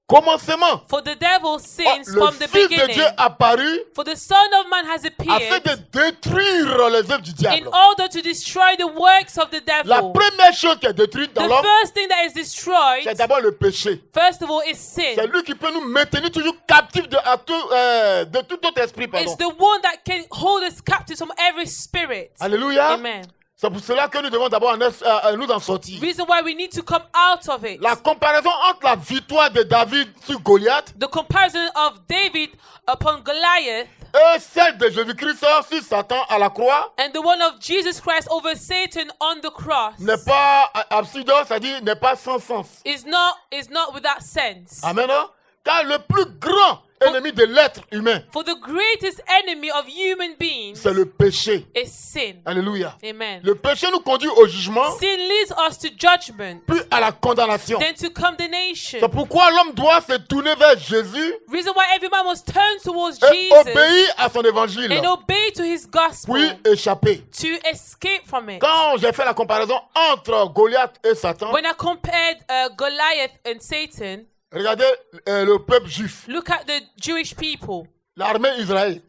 A: commencement.
B: For the devil sins
A: Le
B: from the
A: Fils de
B: beginning.
A: Dieu apparu
B: For the Son of Man has
A: afin
B: appeared
A: de détruire les œuvres du
B: in
A: diable.
B: order to destroy the works of the
A: La
B: devil.
A: première chose qui est détruite dans
B: The
A: l'homme,
B: first thing that is destroyed,
A: c'est d'abord le péché.
B: first of all, is
A: C'est
B: sin.
A: lui qui peut nous maintenir toujours captifs de tout autre esprit. Pardon.
B: It's the one that can hold us captive from every spirit.
A: Alléluia.
B: Amen.
A: C'est pour cela que nous devons d'abord nous en sortir.
B: Reason why we need to come out of it.
A: La comparaison entre la victoire de David sur Goliath
B: The comparison of David upon Goliath
A: et celle de Jésus-Christ sur Satan à la croix
B: and the one of Jesus Christ over Satan on the cross
A: n'est pas absurde, c'est-à-dire n'est pas sans sens.
B: is not without sense.
A: Amen. Hein? Car le plus grand ennemi de l'être humain,
B: For the greatest enemy of human beings
A: c'est le péché.
B: is sin.
A: Alléluia.
B: Amen.
A: Le péché nous conduit au jugement,
B: Sin leads us to judgment,
A: puis à la condamnation.
B: then to condemnation.
A: C'est pourquoi l'homme doit se tourner vers Jésus
B: Reason why every man must turn towards
A: et
B: Jesus
A: obéir à son évangile,
B: and obey to his gospel
A: puis échapper.
B: to escape from it.
A: Quand j'ai fait la comparaison entre Goliath et Satan,
B: When I compared Goliath and Satan,
A: regardez le peuple juif,
B: look at the Jewish people,
A: l'armée d'Israël,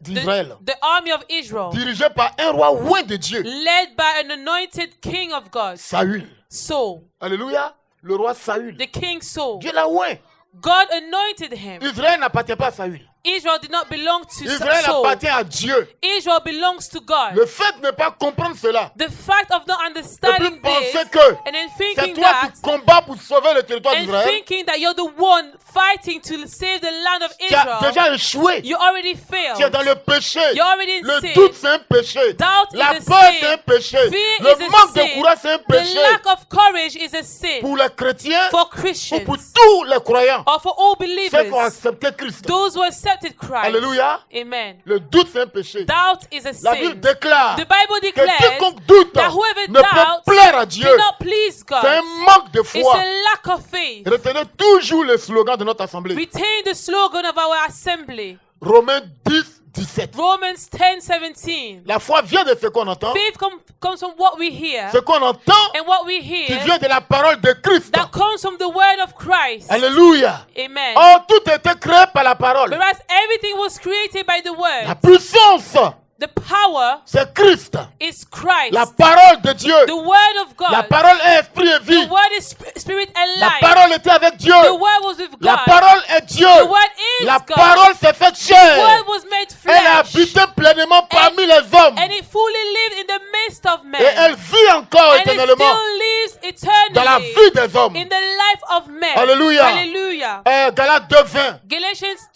B: the army of Israel,
A: dirigée par un roi loin de Dieu,
B: led by an anointed king of God,
A: Saül.
B: Saul,
A: Alléluia. Le roi Saül.
B: the king Saul.
A: Dieu l'a oint.
B: God anointed him.
A: Israël n'appartient pas à Saül.
B: Israel did not belong to
A: Israël
B: Saul.
A: appartient à Dieu.
B: Israel belongs to God.
A: Le fait de ne pas comprendre cela,
B: The fact of not
A: et
B: understanding
A: puis penser
B: this
A: que
B: and then
A: c'est
B: thinking
A: toi
B: that
A: qui combats pour sauver le territoire
B: and
A: d'Israël,
B: thinking that you're the one fighting to save the land of
A: tu as
B: Israel,
A: déjà échoué.
B: you already
A: Tu es
B: failed.
A: dans le péché.
B: You're already in
A: Le
B: sin.
A: doute, c'est un péché.
B: Doubt
A: La
B: is a
A: peur,
B: sin.
A: c'est un péché.
B: Fear
A: Le
B: is a
A: manque de
B: sin.
A: courage, c'est un
B: The
A: péché.
B: lack of courage is a sin
A: Pour les chrétiens,
B: for
A: ou
B: Christians
A: pour tous les croyants,
B: or for all
A: ceux qui ont
B: believers,
A: accepté Christ.
B: those who accepted Christ.
A: Alléluia.
B: Amen.
A: Le doute, c'est un péché.
B: Doubt is a
A: La Bible
B: sin.
A: déclare
B: The Bible
A: que
B: declares
A: quiconque doute
B: that whoever
A: ne peut
B: doubts
A: plaire à Dieu.
B: cannot please
A: C'est un
B: God.
A: manque de
B: It's
A: foi.
B: a lack of faith.
A: Retenez toujours le slogan de notre assemblée.
B: Retain the slogan of our assembly.
A: Romains 10, 17.
B: Romans 10:17.
A: La foi vient de ce qu'on entend.
B: Faith comes from what we hear,
A: Ce qu'on entend
B: and what we
A: qui
B: hear
A: vient de la parole de Christ.
B: that comes from the word of Christ.
A: Alléluia.
B: Amen.
A: Oh, tout a été créé par la parole.
B: Whereas everything was created by the
A: La
B: word.
A: puissance,
B: The power
A: c'est Christ.
B: is Christ.
A: La parole de Dieu.
B: The word of
A: La
B: God.
A: parole est esprit et vie.
B: The word is spirit and
A: La
B: life.
A: parole était avec Dieu.
B: The word was with
A: La
B: God.
A: parole est Dieu.
B: The word is
A: La
B: God.
A: parole s'est faite
B: The
A: chair.
B: word was made
A: Elle a
B: flesh.
A: habité pleinement parmi les hommes.
B: And it fully lived in the midst of men.
A: Et elle vit encore
B: And it
A: éternellement
B: still lives
A: dans la
B: eternally
A: vie des hommes.
B: in the life of men.
A: Alléluia.
B: Hallelujah.
A: Galates 2, 20.
B: Galatians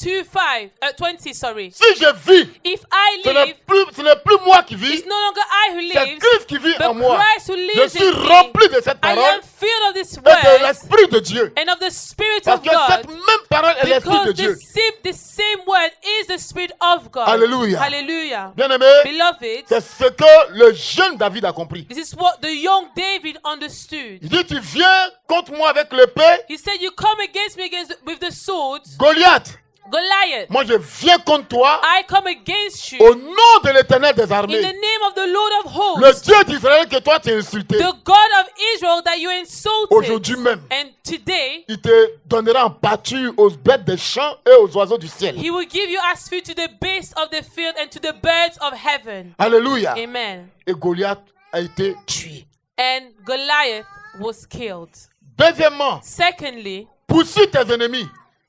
B: 20, sorry.
A: Si je vis,
B: If I
A: ce
B: live,
A: n'est plus moi qui vis,
B: it's no longer I who
A: c'est
B: lives,
A: Christ qui vit en
B: but
A: moi.
B: Christ who
A: Je
B: lives
A: suis
B: in me.
A: rempli de cette
B: I
A: parole
B: am filled of this
A: et de
B: word
A: l'Esprit de Dieu.
B: and of the Spirit
A: Parce
B: of
A: que cette
B: God.
A: même parole est l'Esprit de
B: Because
A: Dieu.
B: the same word is the Spirit of God.
A: Hallelujah.
B: Hallelujah.
A: Bien-aimé,
B: Beloved,
A: c'est ce que le jeune David a compris.
B: this is what the young David understood.
A: Il dit, tu viens contre moi avec l'épée,
B: He said, you come against me with the sword,
A: Goliath.
B: Goliath.
A: Moi, je viens contre toi
B: I come against you
A: au nom de l'Éternel des
B: in the
A: armées.
B: name of the Lord of
A: Le
B: hosts,
A: Dieu d'Israël que toi tu as insulté,
B: the God of Israel that you insulted.
A: aujourd'hui même,
B: And today,
A: il te donnera en pâture aux bêtes des champs et aux oiseaux du ciel.
B: he will give you as food to the beasts of the field and to the birds of heaven.
A: Alléluia.
B: Amen.
A: Et Goliath a été tué.
B: And Goliath was killed.
A: Deuxièmement,
B: Secondly,
A: poursuis tes ennemis.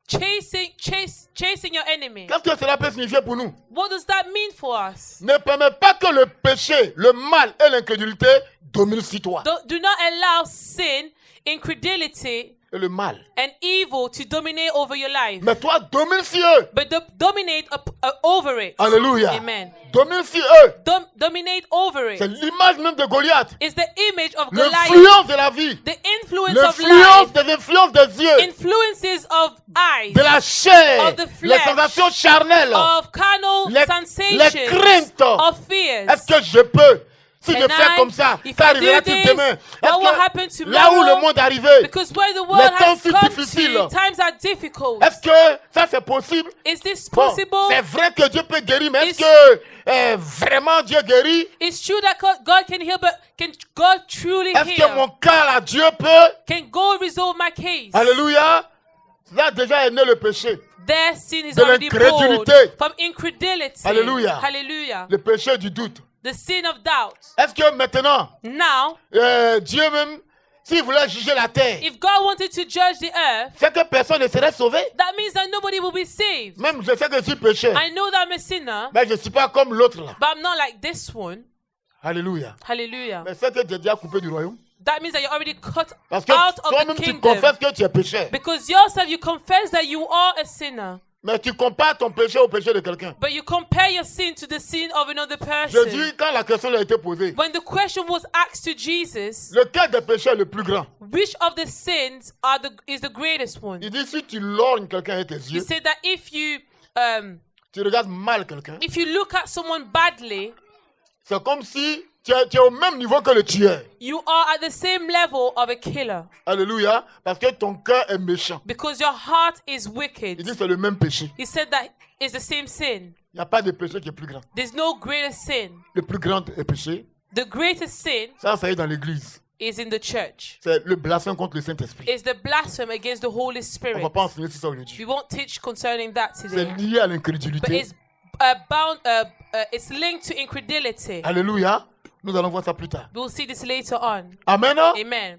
B: chasing your enemy.
A: Qu'est-ce que cela peut signifier pour nous?
B: What does that mean for us?
A: Ne permets pas que le péché, le mal et l'incrédulité dominent sur toi.
B: Do not allow sin, incredulity,
A: Et le mal.
B: and evil to dominate over your life.
A: Mais toi, domine sur eux.
B: But dominate over it.
A: Alléluia.
B: Amen.
A: Domine sur eux.
B: Dominate over
A: C'est
B: it.
A: l'image même de Goliath.
B: It's the image of Goliath.
A: L'influence de la vie.
B: The influence of
A: L'influence
B: life.
A: des influences des yeux.
B: Influences of eyes.
A: De la chair.
B: Of the
A: Les
B: flesh.
A: sensations charnelles.
B: Of carnal
A: Les
B: sensations.
A: craintes.
B: Of fears.
A: Est-ce que je peux Si je fais comme ça,
B: if
A: ça
B: I do
A: arrivera-t-il
B: this,
A: demain?
B: what will
A: Est-ce
B: happen
A: que là où le
B: tomorrow?
A: monde est arrivé,
B: Because where the world
A: les temps
B: has
A: sont
B: come
A: difficiles.
B: to, times are difficult.
A: est-ce que ça c'est possible?
B: Is this
A: Bon,
B: possible?
A: c'est vrai que Dieu peut guérir, mais est-ce
B: It's-
A: que vraiment Dieu guérit?
B: It's true that God can heal, but can God truly
A: Est-ce que
B: heal?
A: mon cas là, Dieu peut?
B: Can God resolve my case?
A: Alléluia. Là déjà est né le péché.
B: Their sin is
A: De
B: already born
A: l'incrédulité.
B: from incredulity.
A: Alléluia.
B: Hallelujah.
A: Le péché du doute.
B: The sin of doubt.
A: Est-ce que maintenant,
B: Now,
A: Dieu même, s'il voulait juger la terre,
B: if God wanted to judge the earth,
A: c'est que personne ne serait sauvé?
B: that means that nobody will be saved.
A: Même je sais que je suis pécheur,
B: I know that I'm a sinner,
A: mais je ne suis pas comme l'autre là.
B: but I'm not like this one.
A: Alléluia.
B: Hallelujah.
A: Mais c'est que tu es déjà coupé du royaume.
B: That means that you're already cut
A: Parce que
B: out of
A: toi-même
B: the
A: tu
B: kingdom.
A: confesses que tu es pécheur.
B: Because yourself, you confess that you are a sinner.
A: Mais tu compares ton péché au péché de quelqu'un.
B: But you compare your sin to the sin of another
A: Jésus,
B: person.
A: quand la question lui a été posée,
B: When the question was asked to Jesus,
A: lequel des péchés est le plus grand?
B: which of the sins is the greatest one?
A: Il dit, si tu lorgnes quelqu'un avec tes
B: He
A: yeux,
B: said that if you
A: regardes mal quelqu'un,
B: look at someone badly,
A: c'est comme si tu es au même niveau que le tueur.
B: you are at the same level of a killer
A: Alléluia. Parce que ton cœur est méchant.
B: because your heart is
A: Il
B: wicked.
A: dit, c'est le même péché.
B: He said that it's the same sin.
A: Il n'y a pas de péché qui est plus grand.
B: There's no greater sin.
A: Le plus grand péché,
B: The greatest sin
A: ça est dans l'église.
B: is in the church.
A: C'est le blasphème contre le Saint-Esprit.
B: It's the blasphemy against the Holy
A: On ne
B: Spirit.
A: va pas enseigner sur ça
B: We
A: aujourd'hui.
B: won't teach concerning that
A: C'est
B: today.
A: lié à
B: But
A: l'incrédulité.
B: it's linked to incredulity.
A: Alléluia. Nous allons voir ça plus tard.
B: We'll see this later on.
A: Amen.
B: Amen.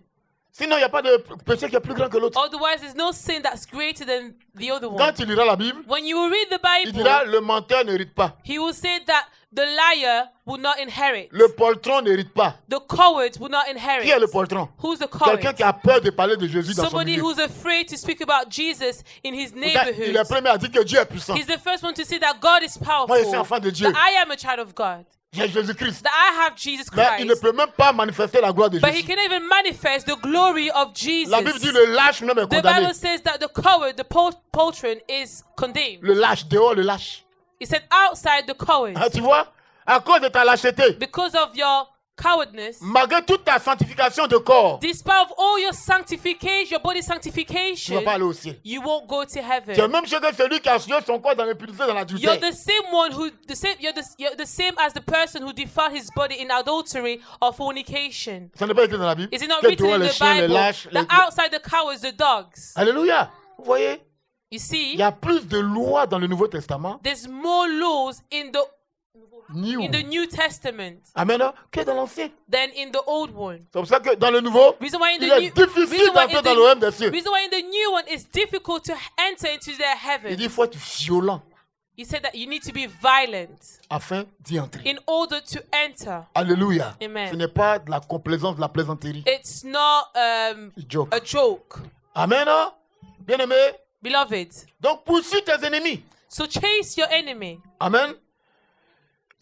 A: Sinon, il n'y a pas de péché qui est plus grand que l'autre.
B: Otherwise, there's no sin that's greater than the other
A: Quand
B: one.
A: tu liras la Bible,
B: When you read the
A: il dira
B: Bible,
A: le menteur n'hérite pas.
B: he will say that the liar will not inherit.
A: Le poltron n'hérite pas.
B: The coward will not
A: Qui est le
B: inherit.
A: poltron?
B: Who's the
A: Quelqu'un
B: coward?
A: qui a peur de parler de Jésus dans son
B: Somebody
A: milieu.
B: who's afraid to speak about Jesus in his
A: Il est
B: neighborhood.
A: premier à dire que Dieu est puissant.
B: He's the first one to say that God is
A: Moi, je suis
B: powerful.
A: enfant de Dieu.
B: That I am a child of God.
A: J'ai Jésus-Christ.
B: That I have Jesus
A: Mais il ne
B: Christ.
A: peut même pas manifester la gloire de
B: But he
A: Jésus.
B: can even manifest the glory of Jesus.
A: La Bible dit le lâche même est
B: The
A: condamné.
B: Bible says that the coward, the poltron, is condemned.
A: Le lâche, dehors le lâche.
B: He said outside the coward.
A: Ah, tu vois? À cause de ta lâcheté,
B: Because of your cowardness,
A: malgré toute ta sanctification de corps,
B: despite of all your sanctification, your body
A: tu ne
B: sanctification,
A: vas pas aller au ciel.
B: you won't go to
A: Tu es
B: heaven.
A: même chose que celui qui a souillé son corps dans l'impudicité, dans
B: You're
A: l'adultère.
B: the same one who you're the same as the person who defiled his body in adultery or fornication.
A: Ça n'est pas écrit dans la Bible.
B: Is it not
A: Que
B: written
A: dehors
B: in
A: les
B: the
A: chiens, les
B: Bible
A: lâches.
B: that outside the cowards, the dogs?
A: Alléluia. Vous voyez?
B: You
A: Il
B: see,
A: y a plus de lois dans le Nouveau Testament.
B: there's more laws in the New Testament
A: Amen. Que dans l'Ancien.
B: than in the old one.
A: C'est pour ça que dans le Nouveau,
B: Reason why in
A: il
B: the
A: est
B: new
A: difficile
B: reason why
A: d'entrer
B: in
A: dans le royaume des
B: the
A: cieux.
B: reason why in the new one it's difficult to enter into their
A: Il
B: heaven.
A: dit qu'il faut être violent
B: He said that you need to be violent
A: afin d'y entrer.
B: in order to enter.
A: Alléluia.
B: Amen.
A: Ce n'est pas de la complaisance, de la plaisanterie.
B: It's not
A: Joke.
B: a joke,
A: Amen. Bien-aimé.
B: beloved.
A: Donc poursuis tes ennemis.
B: So chase your enemy.
A: Amen.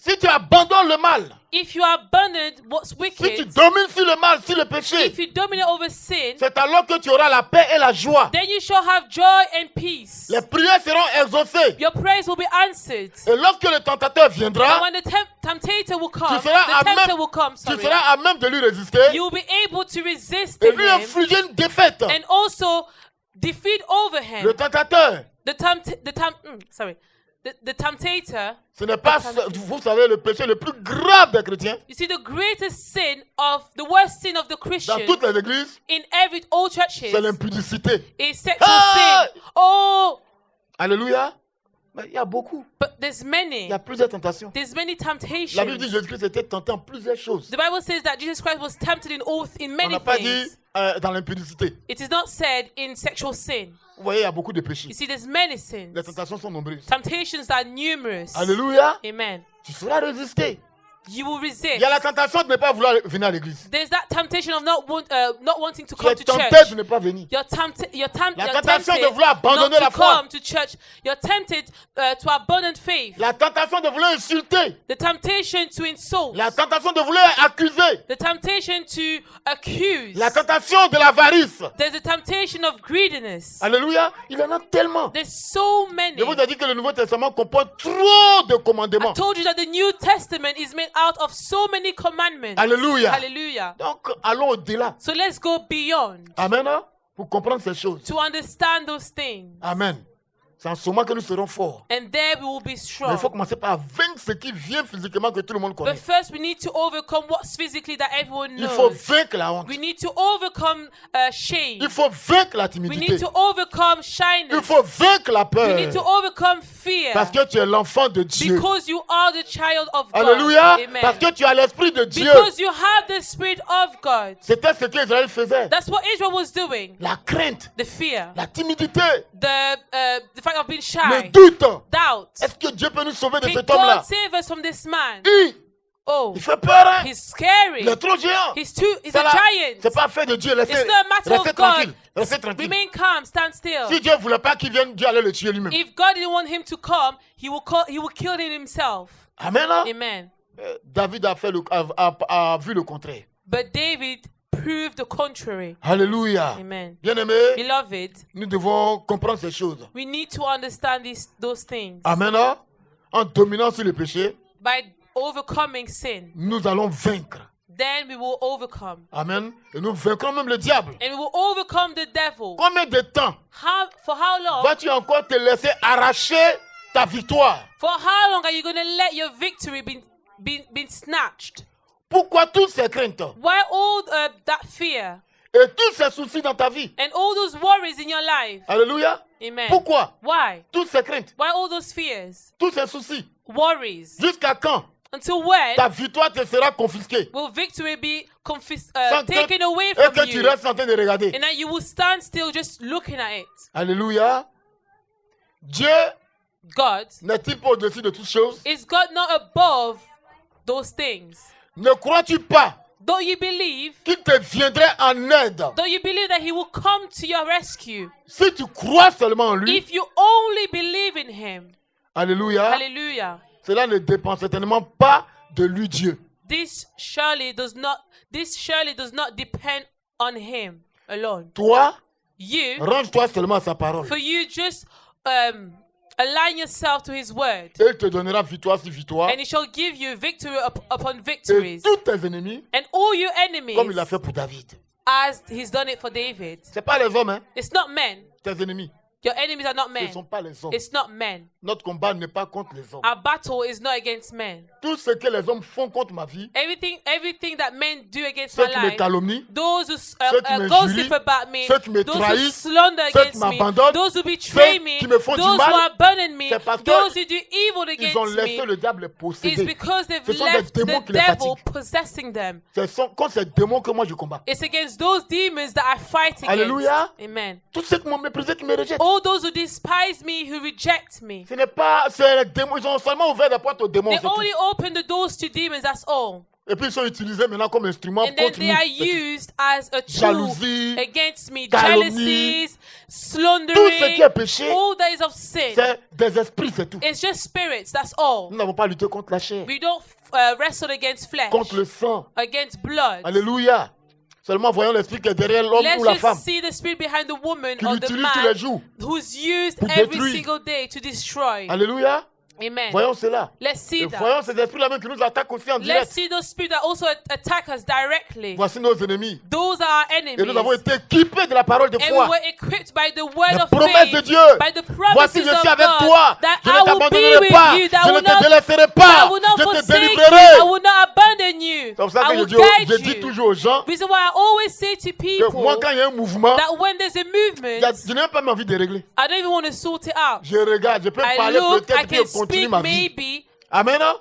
A: Si tu abandonnes le mal,
B: If you abandon what's
A: si tu
B: wicked,
A: domines sur le mal, sur le péché,
B: if you dominate over sin,
A: c'est alors que tu auras la paix et la joie.
B: then you shall have joy and peace.
A: Les prières seront exaucées.
B: Your prayers will be answered.
A: Et lorsque le tentateur
B: And
A: viendra,
B: when the temptator will come,
A: tu seras
B: the
A: à
B: tempter
A: même,
B: will come,
A: tu
B: sorry,
A: seras à même de lui résister
B: you will be able to resist
A: et lui
B: him
A: infliger une défaite.
B: and also defeat over him.
A: Le tentateur,
B: The temptator,
A: ce n'est pas, vous savez, le péché le plus grave des chrétiens.
B: you see, the greatest sin of the worst sin of the
A: Dans
B: Christian
A: toutes les églises,
B: in all churches
A: c'est l'impudicité.
B: is sexual
A: Hey!
B: sin. Oh,
A: Alléluia. Mais il y a beaucoup.
B: but there's
A: Il
B: many.
A: y a plusieurs tentations.
B: There's many
A: La Bible dit
B: temptations.
A: que Jésus-Christ était tenté en plusieurs choses.
B: The Bible says that Jesus Christ was tempted in
A: On
B: many
A: n'a pas dit
B: things.
A: dans l'impudicité.
B: It is not said in sexual sin.
A: Vous voyez, il y a beaucoup de péchés.
B: You see, there's many sins.
A: Les tentations sont nombreuses.
B: Temptations are numerous.
A: Alléluia.
B: Amen.
A: Tu sauras résister.
B: You will
A: Il
B: resist.
A: y a la tentation de ne pas vouloir venir à l'église.
B: There's that temptation of not wanting to
A: Tu
B: come
A: es
B: to
A: tenté
B: church.
A: de ne pas venir.
B: You're tempted
A: La tentation de
B: not
A: vouloir abandonner
B: to
A: la foi.
B: come to church. You're tempted to abandon faith.
A: La tentation de vouloir insulter.
B: The temptation to insult.
A: La tentation de vouloir accuser.
B: The temptation to accuse.
A: La tentation de l'avarice.
B: There's a temptation of greediness.
A: Alléluia. Il y en a tellement.
B: There's so many.
A: Je vous ai dit que le Nouveau Testament comporte trop de
B: I
A: commandements.
B: told you that the New Testament is made out of so many commandments.
A: Alléluia.
B: Hallelujah.
A: Donc, allons au-delà.
B: So let's go beyond
A: Amen. Hein? Pour comprendre ces choses.
B: to understand those things.
A: Amen. C'est en ce moment que nous serons forts.
B: And there we will be
A: Mais il
B: strong.
A: faut commencer par vaincre ce qui vient physiquement que tout le monde connaît.
B: But first we need to overcome what's physically that everyone
A: Il faut
B: knows.
A: vaincre la honte.
B: We need to overcome shame.
A: Il faut vaincre la
B: We
A: timidité.
B: need to overcome
A: Il
B: shyness.
A: faut vaincre la
B: We need to
A: peur.
B: overcome fear.
A: Parce que tu es l'enfant de Dieu.
B: Because you are the child of God.
A: Alléluia.
B: Amen.
A: Parce que tu as l'esprit de Dieu.
B: Because you have the Spirit of God.
A: C'était ce qu'Israël faisait.
B: That's what Israel was doing.
A: La crainte,
B: The fear,
A: la timidité,
B: the fact of being
A: le
B: shy,
A: doute.
B: doubt.
A: Est-ce que Dieu peut nous sauver de
B: Can
A: cet homme-là?
B: God save us from this man? Oh,
A: Il fait peur, hein?
B: he's scary.
A: Il est trop géant.
B: He's
A: C'est
B: a
A: là-
B: giant.
A: C'est pas fait de Dieu. Laissez,
B: It's not a matter
A: restez
B: of God.
A: tranquille. Restez tranquille.
B: Remain calm, stand still.
A: Si Dieu ne voulait pas qu'il vienne, Dieu allait le tuer lui-même.
B: If God didn't want him to come, he will kill him himself.
A: Amen. Hein?
B: Amen.
A: David a vu le contraire.
B: But David proved the contrary.
A: Alléluia.
B: Amen.
A: Bien-aimés,
B: Beloved,
A: nous devons comprendre ces choses.
B: we need to understand those things.
A: Amen. Hein? En dominant sur le péché,
B: By overcoming sin,
A: nous allons vaincre.
B: then we will overcome.
A: Amen. Et nous vaincrons même le diable.
B: And we will overcome the devil.
A: Combien de temps
B: For how long?
A: vas-tu encore te laisser arracher ta victoire?
B: For how long are you going to let your victory be snatched?
A: Pourquoi toutes ces craintes
B: Why all that fear
A: et tous ces soucis dans ta vie?
B: and all those worries in your life?
A: Alléluia.
B: Amen.
A: Pourquoi
B: Why?
A: toutes ces craintes,
B: Why all those fears,
A: tous ces soucis?
B: worries?
A: Jusqu'à quand
B: Until when
A: ta victoire te sera confisquée
B: will victory be
A: sans que-
B: taken away
A: et
B: from
A: que tu
B: you?
A: restes en train de regarder?
B: And that you will stand still just looking at it.
A: Alléluia. Dieu
B: God,
A: n'est-il pas au-dessus de toutes choses?
B: is God not above those things?
A: Ne crois-tu pas
B: Don't you believe?
A: qu'il te viendrait en aide
B: Don't you believe that he will come to your rescue?
A: si tu crois seulement en lui?
B: If you only believe in him.
A: Alléluia.
B: Hallelujah.
A: Cela ne dépend certainement pas de lui, Dieu.
B: This surely does not depend on him alone.
A: Toi,
B: You,
A: range-toi seulement à sa parole.
B: for you just align yourself to his word,
A: Et il te donnera victoire sur victoire.
B: and he shall give you victory upon
A: Et
B: victories,
A: tous tes ennemis,
B: and all your enemies,
A: comme il l'a fait pour David.
B: as he's done it for David.
A: Ce n'est pas les hommes, hein,
B: It's not men.
A: tes ennemis.
B: Your enemies are not
A: Ce ne
B: men.
A: sont pas les hommes.
B: It's not men.
A: Notre combat n'est pas contre les hommes.
B: Our battle is not against men.
A: Tout ce que les hommes font contre ma vie,
B: Everything that men do against
A: ceux
B: my
A: qui me
B: life,
A: calomnient,
B: those who
A: ceux qui me
B: gossip
A: jurient,
B: about me,
A: ceux qui me
B: those who
A: trahissent,
B: slander
A: ceux qui
B: against me,
A: m'abandonnent,
B: those who betray
A: ceux
B: me,
A: qui me font du
B: those
A: mal,
B: who abandon me,
A: c'est parce que
B: those who do evil
A: ils ont
B: against
A: laissé
B: me,
A: le diable les
B: is
A: posséder.
B: because they've
A: Ce sont des
B: left
A: démons
B: the
A: qui les
B: devil
A: fatiguent.
B: possessing them.
A: Ce sont contre ces démons que moi je combats.
B: It's against those demons that I fight against.
A: Alléluia.
B: Amen.
A: Tous ceux qui m'ont méprisé, qui me rejettent.
B: All those who despise me, who reject me,
A: Ce n'est pas, c'est les démons. Ils ont seulement ouvert la porte aux démons.
B: they
A: c'est tout.
B: only open the doors to demons, that's all.
A: Et puis ils sont utilisés maintenant comme instrument
B: And then
A: contre
B: they
A: nous.
B: are
A: C'est tout.
B: used as a tool
A: Jalousie,
B: against me.
A: calomnie,
B: Jealousies,
A: Tout ce
B: slandering,
A: qui est péché,
B: all days of sin.
A: c'est des esprits, c'est tout.
B: It's just spirits, that's all.
A: Nous n'avons pas lutté contre la chair,
B: We don't wrestle against flesh,
A: contre le sang.
B: against blood.
A: Alléluia. Seulement voyons l'esprit qui est derrière l'homme
B: Let's
A: ou la
B: just
A: femme,
B: see the spirit behind the woman
A: qui
B: or the
A: l'utilise tous les
B: man
A: jours.
B: who's used
A: pour
B: every
A: détruire.
B: single day to destroy.
A: Alléluia.
B: Amen.
A: Voyons cela.
B: Let's see
A: Et
B: that.
A: voyons ces esprits-là même qui nous attaquent aussi en
B: Let's
A: direct.
B: see those spirits that also attack us directly.
A: Voici nos ennemis.
B: Those are our
A: Et nous avons
B: enemies.
A: été équipés de la parole de
B: And we
A: foi.
B: were equipped by the word
A: Les
B: of
A: promesses de
B: faith,
A: Dieu.
B: by the
A: Voici,
B: promises
A: je
B: of
A: suis avec
B: God,
A: toi.
B: that
A: Je ne
B: I will be
A: t'abandonnerai
B: with
A: pas.
B: you, that
A: Je
B: I
A: ne
B: will
A: te
B: not,
A: délaisserai
B: I
A: pas.
B: will not
A: Je te
B: forsake you,
A: délivrerai.
B: I will not abandon you,
A: C'est pour ça
B: I
A: que
B: will
A: je
B: guide
A: dis
B: you.
A: toujours aux gens
B: Reason why I always say to
A: que moi,
B: people
A: quand il y a un mouvement,
B: that when there's a movement,
A: je n'ai même pas envie de régler.
B: I don't even want to sort it out.
A: Je regarde, je peux
B: I
A: parler
B: look, I
A: peut-être
B: can
A: et continuer
B: speak
A: ma vie.
B: maybe,
A: Amen. Hein?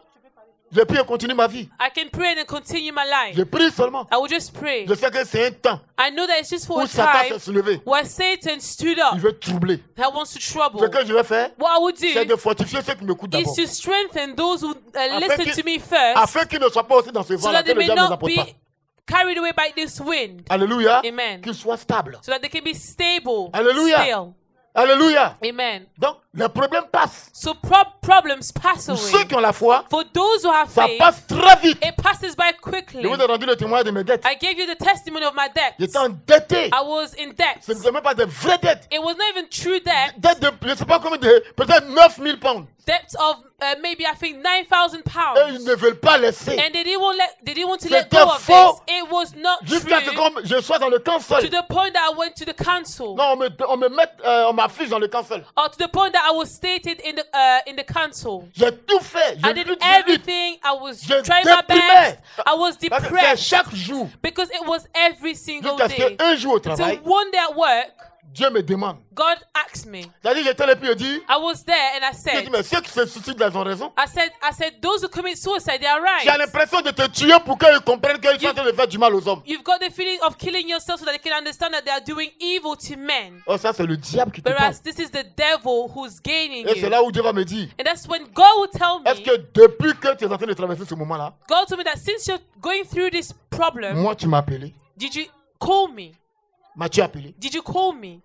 A: Je peux continuer ma vie.
B: I can pray and continue my life.
A: Je prie seulement.
B: I will just pray.
A: Je sais que c'est un temps
B: I know that it's just for
A: où
B: a
A: Satan
B: time
A: s'est soulevé.
B: where Satan stood up
A: Il veut troubler.
B: that wants to trouble.
A: Ce que je vais faire,
B: What I would
A: c'est
B: do
A: de fortifier ceux qui m'écoutent
B: is
A: d'abord.
B: to strengthen those who
A: Afin
B: listen
A: qu'ils-
B: to me first,
A: Afin qu'ils ne soient pas aussi dans ce
B: so
A: vent-là,
B: that
A: que
B: they
A: le
B: may
A: diable ne nous
B: not
A: apporte
B: be
A: pas.
B: carried away by this wind.
A: Alléluia.
B: Amen.
A: Qu'ils soient stables.
B: So that they can be stable
A: Alléluia.
B: still.
A: Alléluia.
B: Amen.
A: Donc, les problèmes passent.
B: So problems pass
A: Pour
B: away.
A: ceux qui ont la foi,
B: For those who have
A: ça
B: faith,
A: passe très vite.
B: it passes by
A: Je
B: quickly.
A: vous ai rendu le témoignage de mes dettes.
B: I gave you the testimony of my debts.
A: J'étais endetté.
B: I was in debt.
A: Ce ne sont même pas des vraies dettes.
B: It was not even true debt.
A: Dettes de, je ne sais pas combien de, peut-être 9 000 pounds.
B: Debts of maybe I think 9,000
A: Et ils
B: pounds.
A: ne veulent pas laisser.
B: And they didn't want to let
A: C'était
B: go of
A: faux.
B: this. It was not
A: Jusqu'à ce
B: true
A: que je sois dans le
B: to
A: cancel.
B: the point that I went to the council.
A: Non, on m'affiche dans le cancel.
B: Or to the point that I was stated in the council.
A: J'ai tout fait.
B: I
A: J'ai
B: did
A: tout fait.
B: everything. I was
A: Je
B: trying my
A: déprimais.
B: best. I was
A: Parce que c'est
B: depressed
A: chaque jour.
B: because it was every single
A: Jusqu'à ce
B: day.
A: qu'un jour au
B: So
A: travail,
B: one day at work,
A: Dieu me demande.
B: God asked me.
A: C'est-à-dire, j'étais là et puis il dit,
B: I was there and I
A: il dit,
B: said,
A: mais ceux qui se suicident, ils ont raison.
B: I said, those who commit suicide, they are
A: J'ai
B: right.
A: l'impression de te tuer pour qu'ils comprennent qu'ils sont en train de faire du mal aux hommes.
B: You've got the feeling of killing yourself so that they can understand that they are doing evil to men.
A: Oh, ça, c'est le diable qui te parle.
B: Whereas this is the devil who's gaining
A: Et c'est
B: you.
A: là où Dieu va me dire,
B: And that's when God will tell
A: est-ce
B: me,
A: que depuis que tu es en train de traverser ce moment-là,
B: God told me that since you're going through this problem,
A: moi, tu m'as appelé.
B: did you call me?
A: M'as-tu appelé?
B: Did you call me?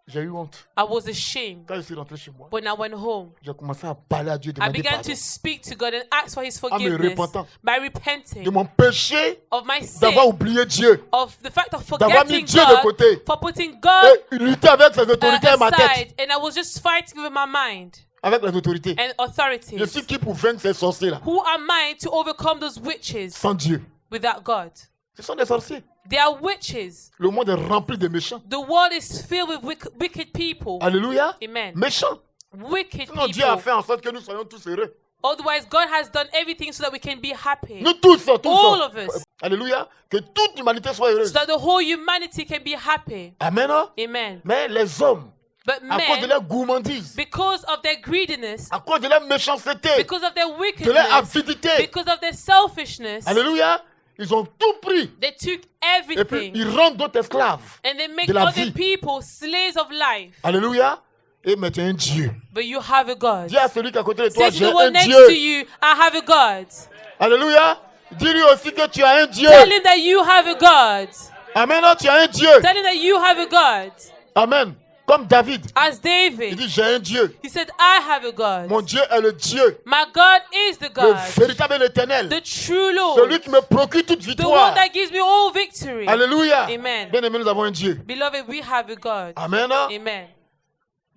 A: J'ai eu honte.
B: I was ashamed.
A: Quand je suis rentré chez moi,
B: When I went home,
A: j'ai commencé à parler à Dieu,
B: I
A: demander
B: began
A: pardon
B: to speak to God and ask for His
A: me
B: forgiveness
A: repentant.
B: by
A: de
B: repenting
A: mon péché
B: of my sin,
A: d'avoir oublié Dieu
B: of the fact of
A: d'avoir mis
B: forgetting
A: Dieu de
B: God,
A: côté
B: for putting God
A: et lutter avec ses autorités et ma tête.
B: aside, and I was just fighting with my mind
A: Avec les autorités.
B: and
A: Je
B: authorities.
A: suis qui pour vaincre ces sorciers-là?
B: Who am I to overcome those witches
A: Sans Dieu.
B: without God?
A: Ce sont des sorciers.
B: They are witches.
A: Le monde est rempli de méchants.
B: The world is filled with wicked people.
A: Alléluia.
B: Amen.
A: Méchants.
B: Wicked
A: Sinon Dieu a
B: people.
A: fait en sorte que nous soyons tous heureux.
B: Otherwise, God has done everything so that we can be happy.
A: Nous tous,
B: All of us.
A: Alléluia. Que toute l'humanité soit heureuse.
B: So that the whole humanity can be happy.
A: Amen. Hein?
B: Amen.
A: Mais les hommes,
B: But
A: à cause de
B: men,
A: leur gourmandise,
B: because of their greediness,
A: à cause de leur méchanceté,
B: because of their
A: de leur
B: wickedness,
A: avidité,
B: because of their selfishness,
A: alléluia, ils ont tout pris.
B: they took
A: Et puis,
B: everything
A: ils rendent d'autres esclaves.
B: and they make
A: de la
B: other
A: vie.
B: people slaves of life.
A: Alléluia. Et mais tu es un Dieu.
B: But you have a God.
A: Dis à celui qui est à côté de toi,
B: Say to
A: j'ai
B: the one
A: un
B: next
A: Dieu.
B: to you, I have a God.
A: Alléluia. Dis-lui aussi que tu as un Dieu.
B: Tell him that you have a God.
A: Amen. Tu as un Dieu.
B: Tell him that you have a God.
A: Amen. Comme David.
B: As
A: Il
B: David,
A: dit, j'ai un Dieu.
B: he said, I have a God.
A: Mon Dieu est le Dieu.
B: My God is the
A: Le
B: God,
A: véritable et l'éternel.
B: the true Lord,
A: Celui qui me procure toute
B: the one
A: victoire.
B: that gives me all victory.
A: Alléluia.
B: Amen.
A: Bien aimé, nous avons un Dieu.
B: Beloved, we have a God.
A: Amen.
B: Amen.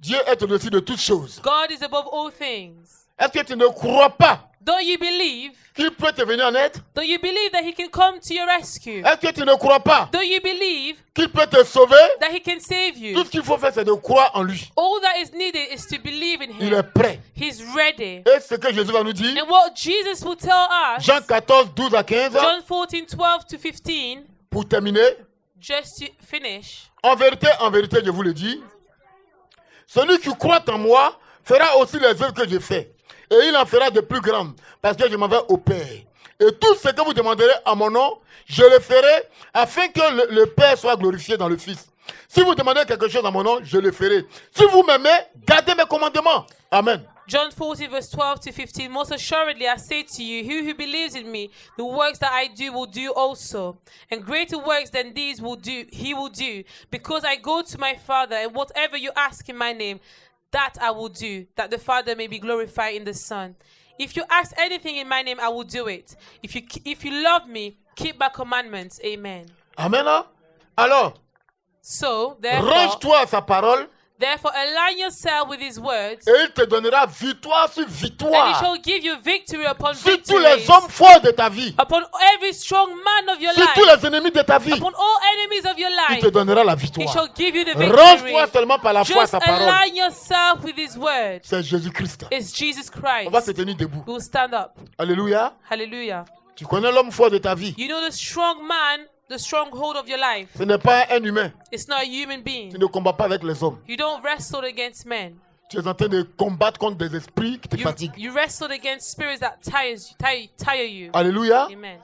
A: Dieu est au-dessus de toutes choses.
B: God is above all things.
A: Est-ce que tu ne crois pas
B: Don't you believe?
A: qu'il peut te venir en aide?
B: Don't you believe that He can come to your rescue?
A: Est-ce que tu ne crois pas
B: Don't you believe
A: qu'il peut te sauver?
B: that He can save
A: Tout
B: you?
A: ce qu'il faut faire, c'est de croire en lui.
B: All that is needed is to believe in
A: Il est
B: Him.
A: prêt.
B: He's ready.
A: Et ce que Jésus va nous dire,
B: And what Jesus will tell us,
A: Jean 14, 12 à 15,
B: John 14, 12 to 15,
A: pour terminer.
B: just to finish.
A: En vérité, je vous le dis, celui qui croit en moi fera aussi les œuvres que je fais. Et il en fera de plus grandes, parce que je m'en vais au Père. Et tout ce que vous demanderez à mon nom, je le ferai, afin que le Père soit glorifié dans le Fils. Si vous demandez quelque chose à mon nom, je le ferai. Si vous m'aimez, gardez mes commandements. Amen.
B: John 14, verse 12 to 15. Most assuredly, I say to you, he who believes in me, the works that I do will do also. And greater works than these he will do, because I go to my Father, and whatever you ask in my name, that I will do, that the Father may be glorified in the Son. If you ask anything in my name, I will do it. If you love me, keep my commandments. Amen.
A: Amen. Alors,
B: So, therefore,
A: range-toi à sa parole,
B: align yourself with his words,
A: et il te donnera victoire sur
B: and he
A: victoire.
B: shall give you victory upon
A: Sur tous
B: victory.
A: les hommes forts de ta vie.
B: Upon every strong man of your
A: Sur tous
B: life,
A: les ennemis de ta vie.
B: upon all enemies of your
A: Il
B: life,
A: te donnera la
B: he
A: victoire.
B: shall give you the victory.
A: Range-toi seulement par la foi à
B: Just
A: sa parole.
B: align yourself with his word.
A: C'est Jésus-Christ.
B: It's Jesus
A: On va se
B: Christ.
A: tenir debout.
B: We will stand up.
A: Alléluia.
B: Hallelujah.
A: Tu connais l'homme fort de ta vie.
B: You know the strong man, the stronghold of your life.
A: Ce n'est pas un humain.
B: It's not a human being.
A: Tu ne combats pas avec les hommes.
B: You don't wrestle against men.
A: Tu es en train de combattre contre des esprits qui te fatiguent.
B: You wrestle against spirits that tire you.
A: Alléluia.
B: Amen.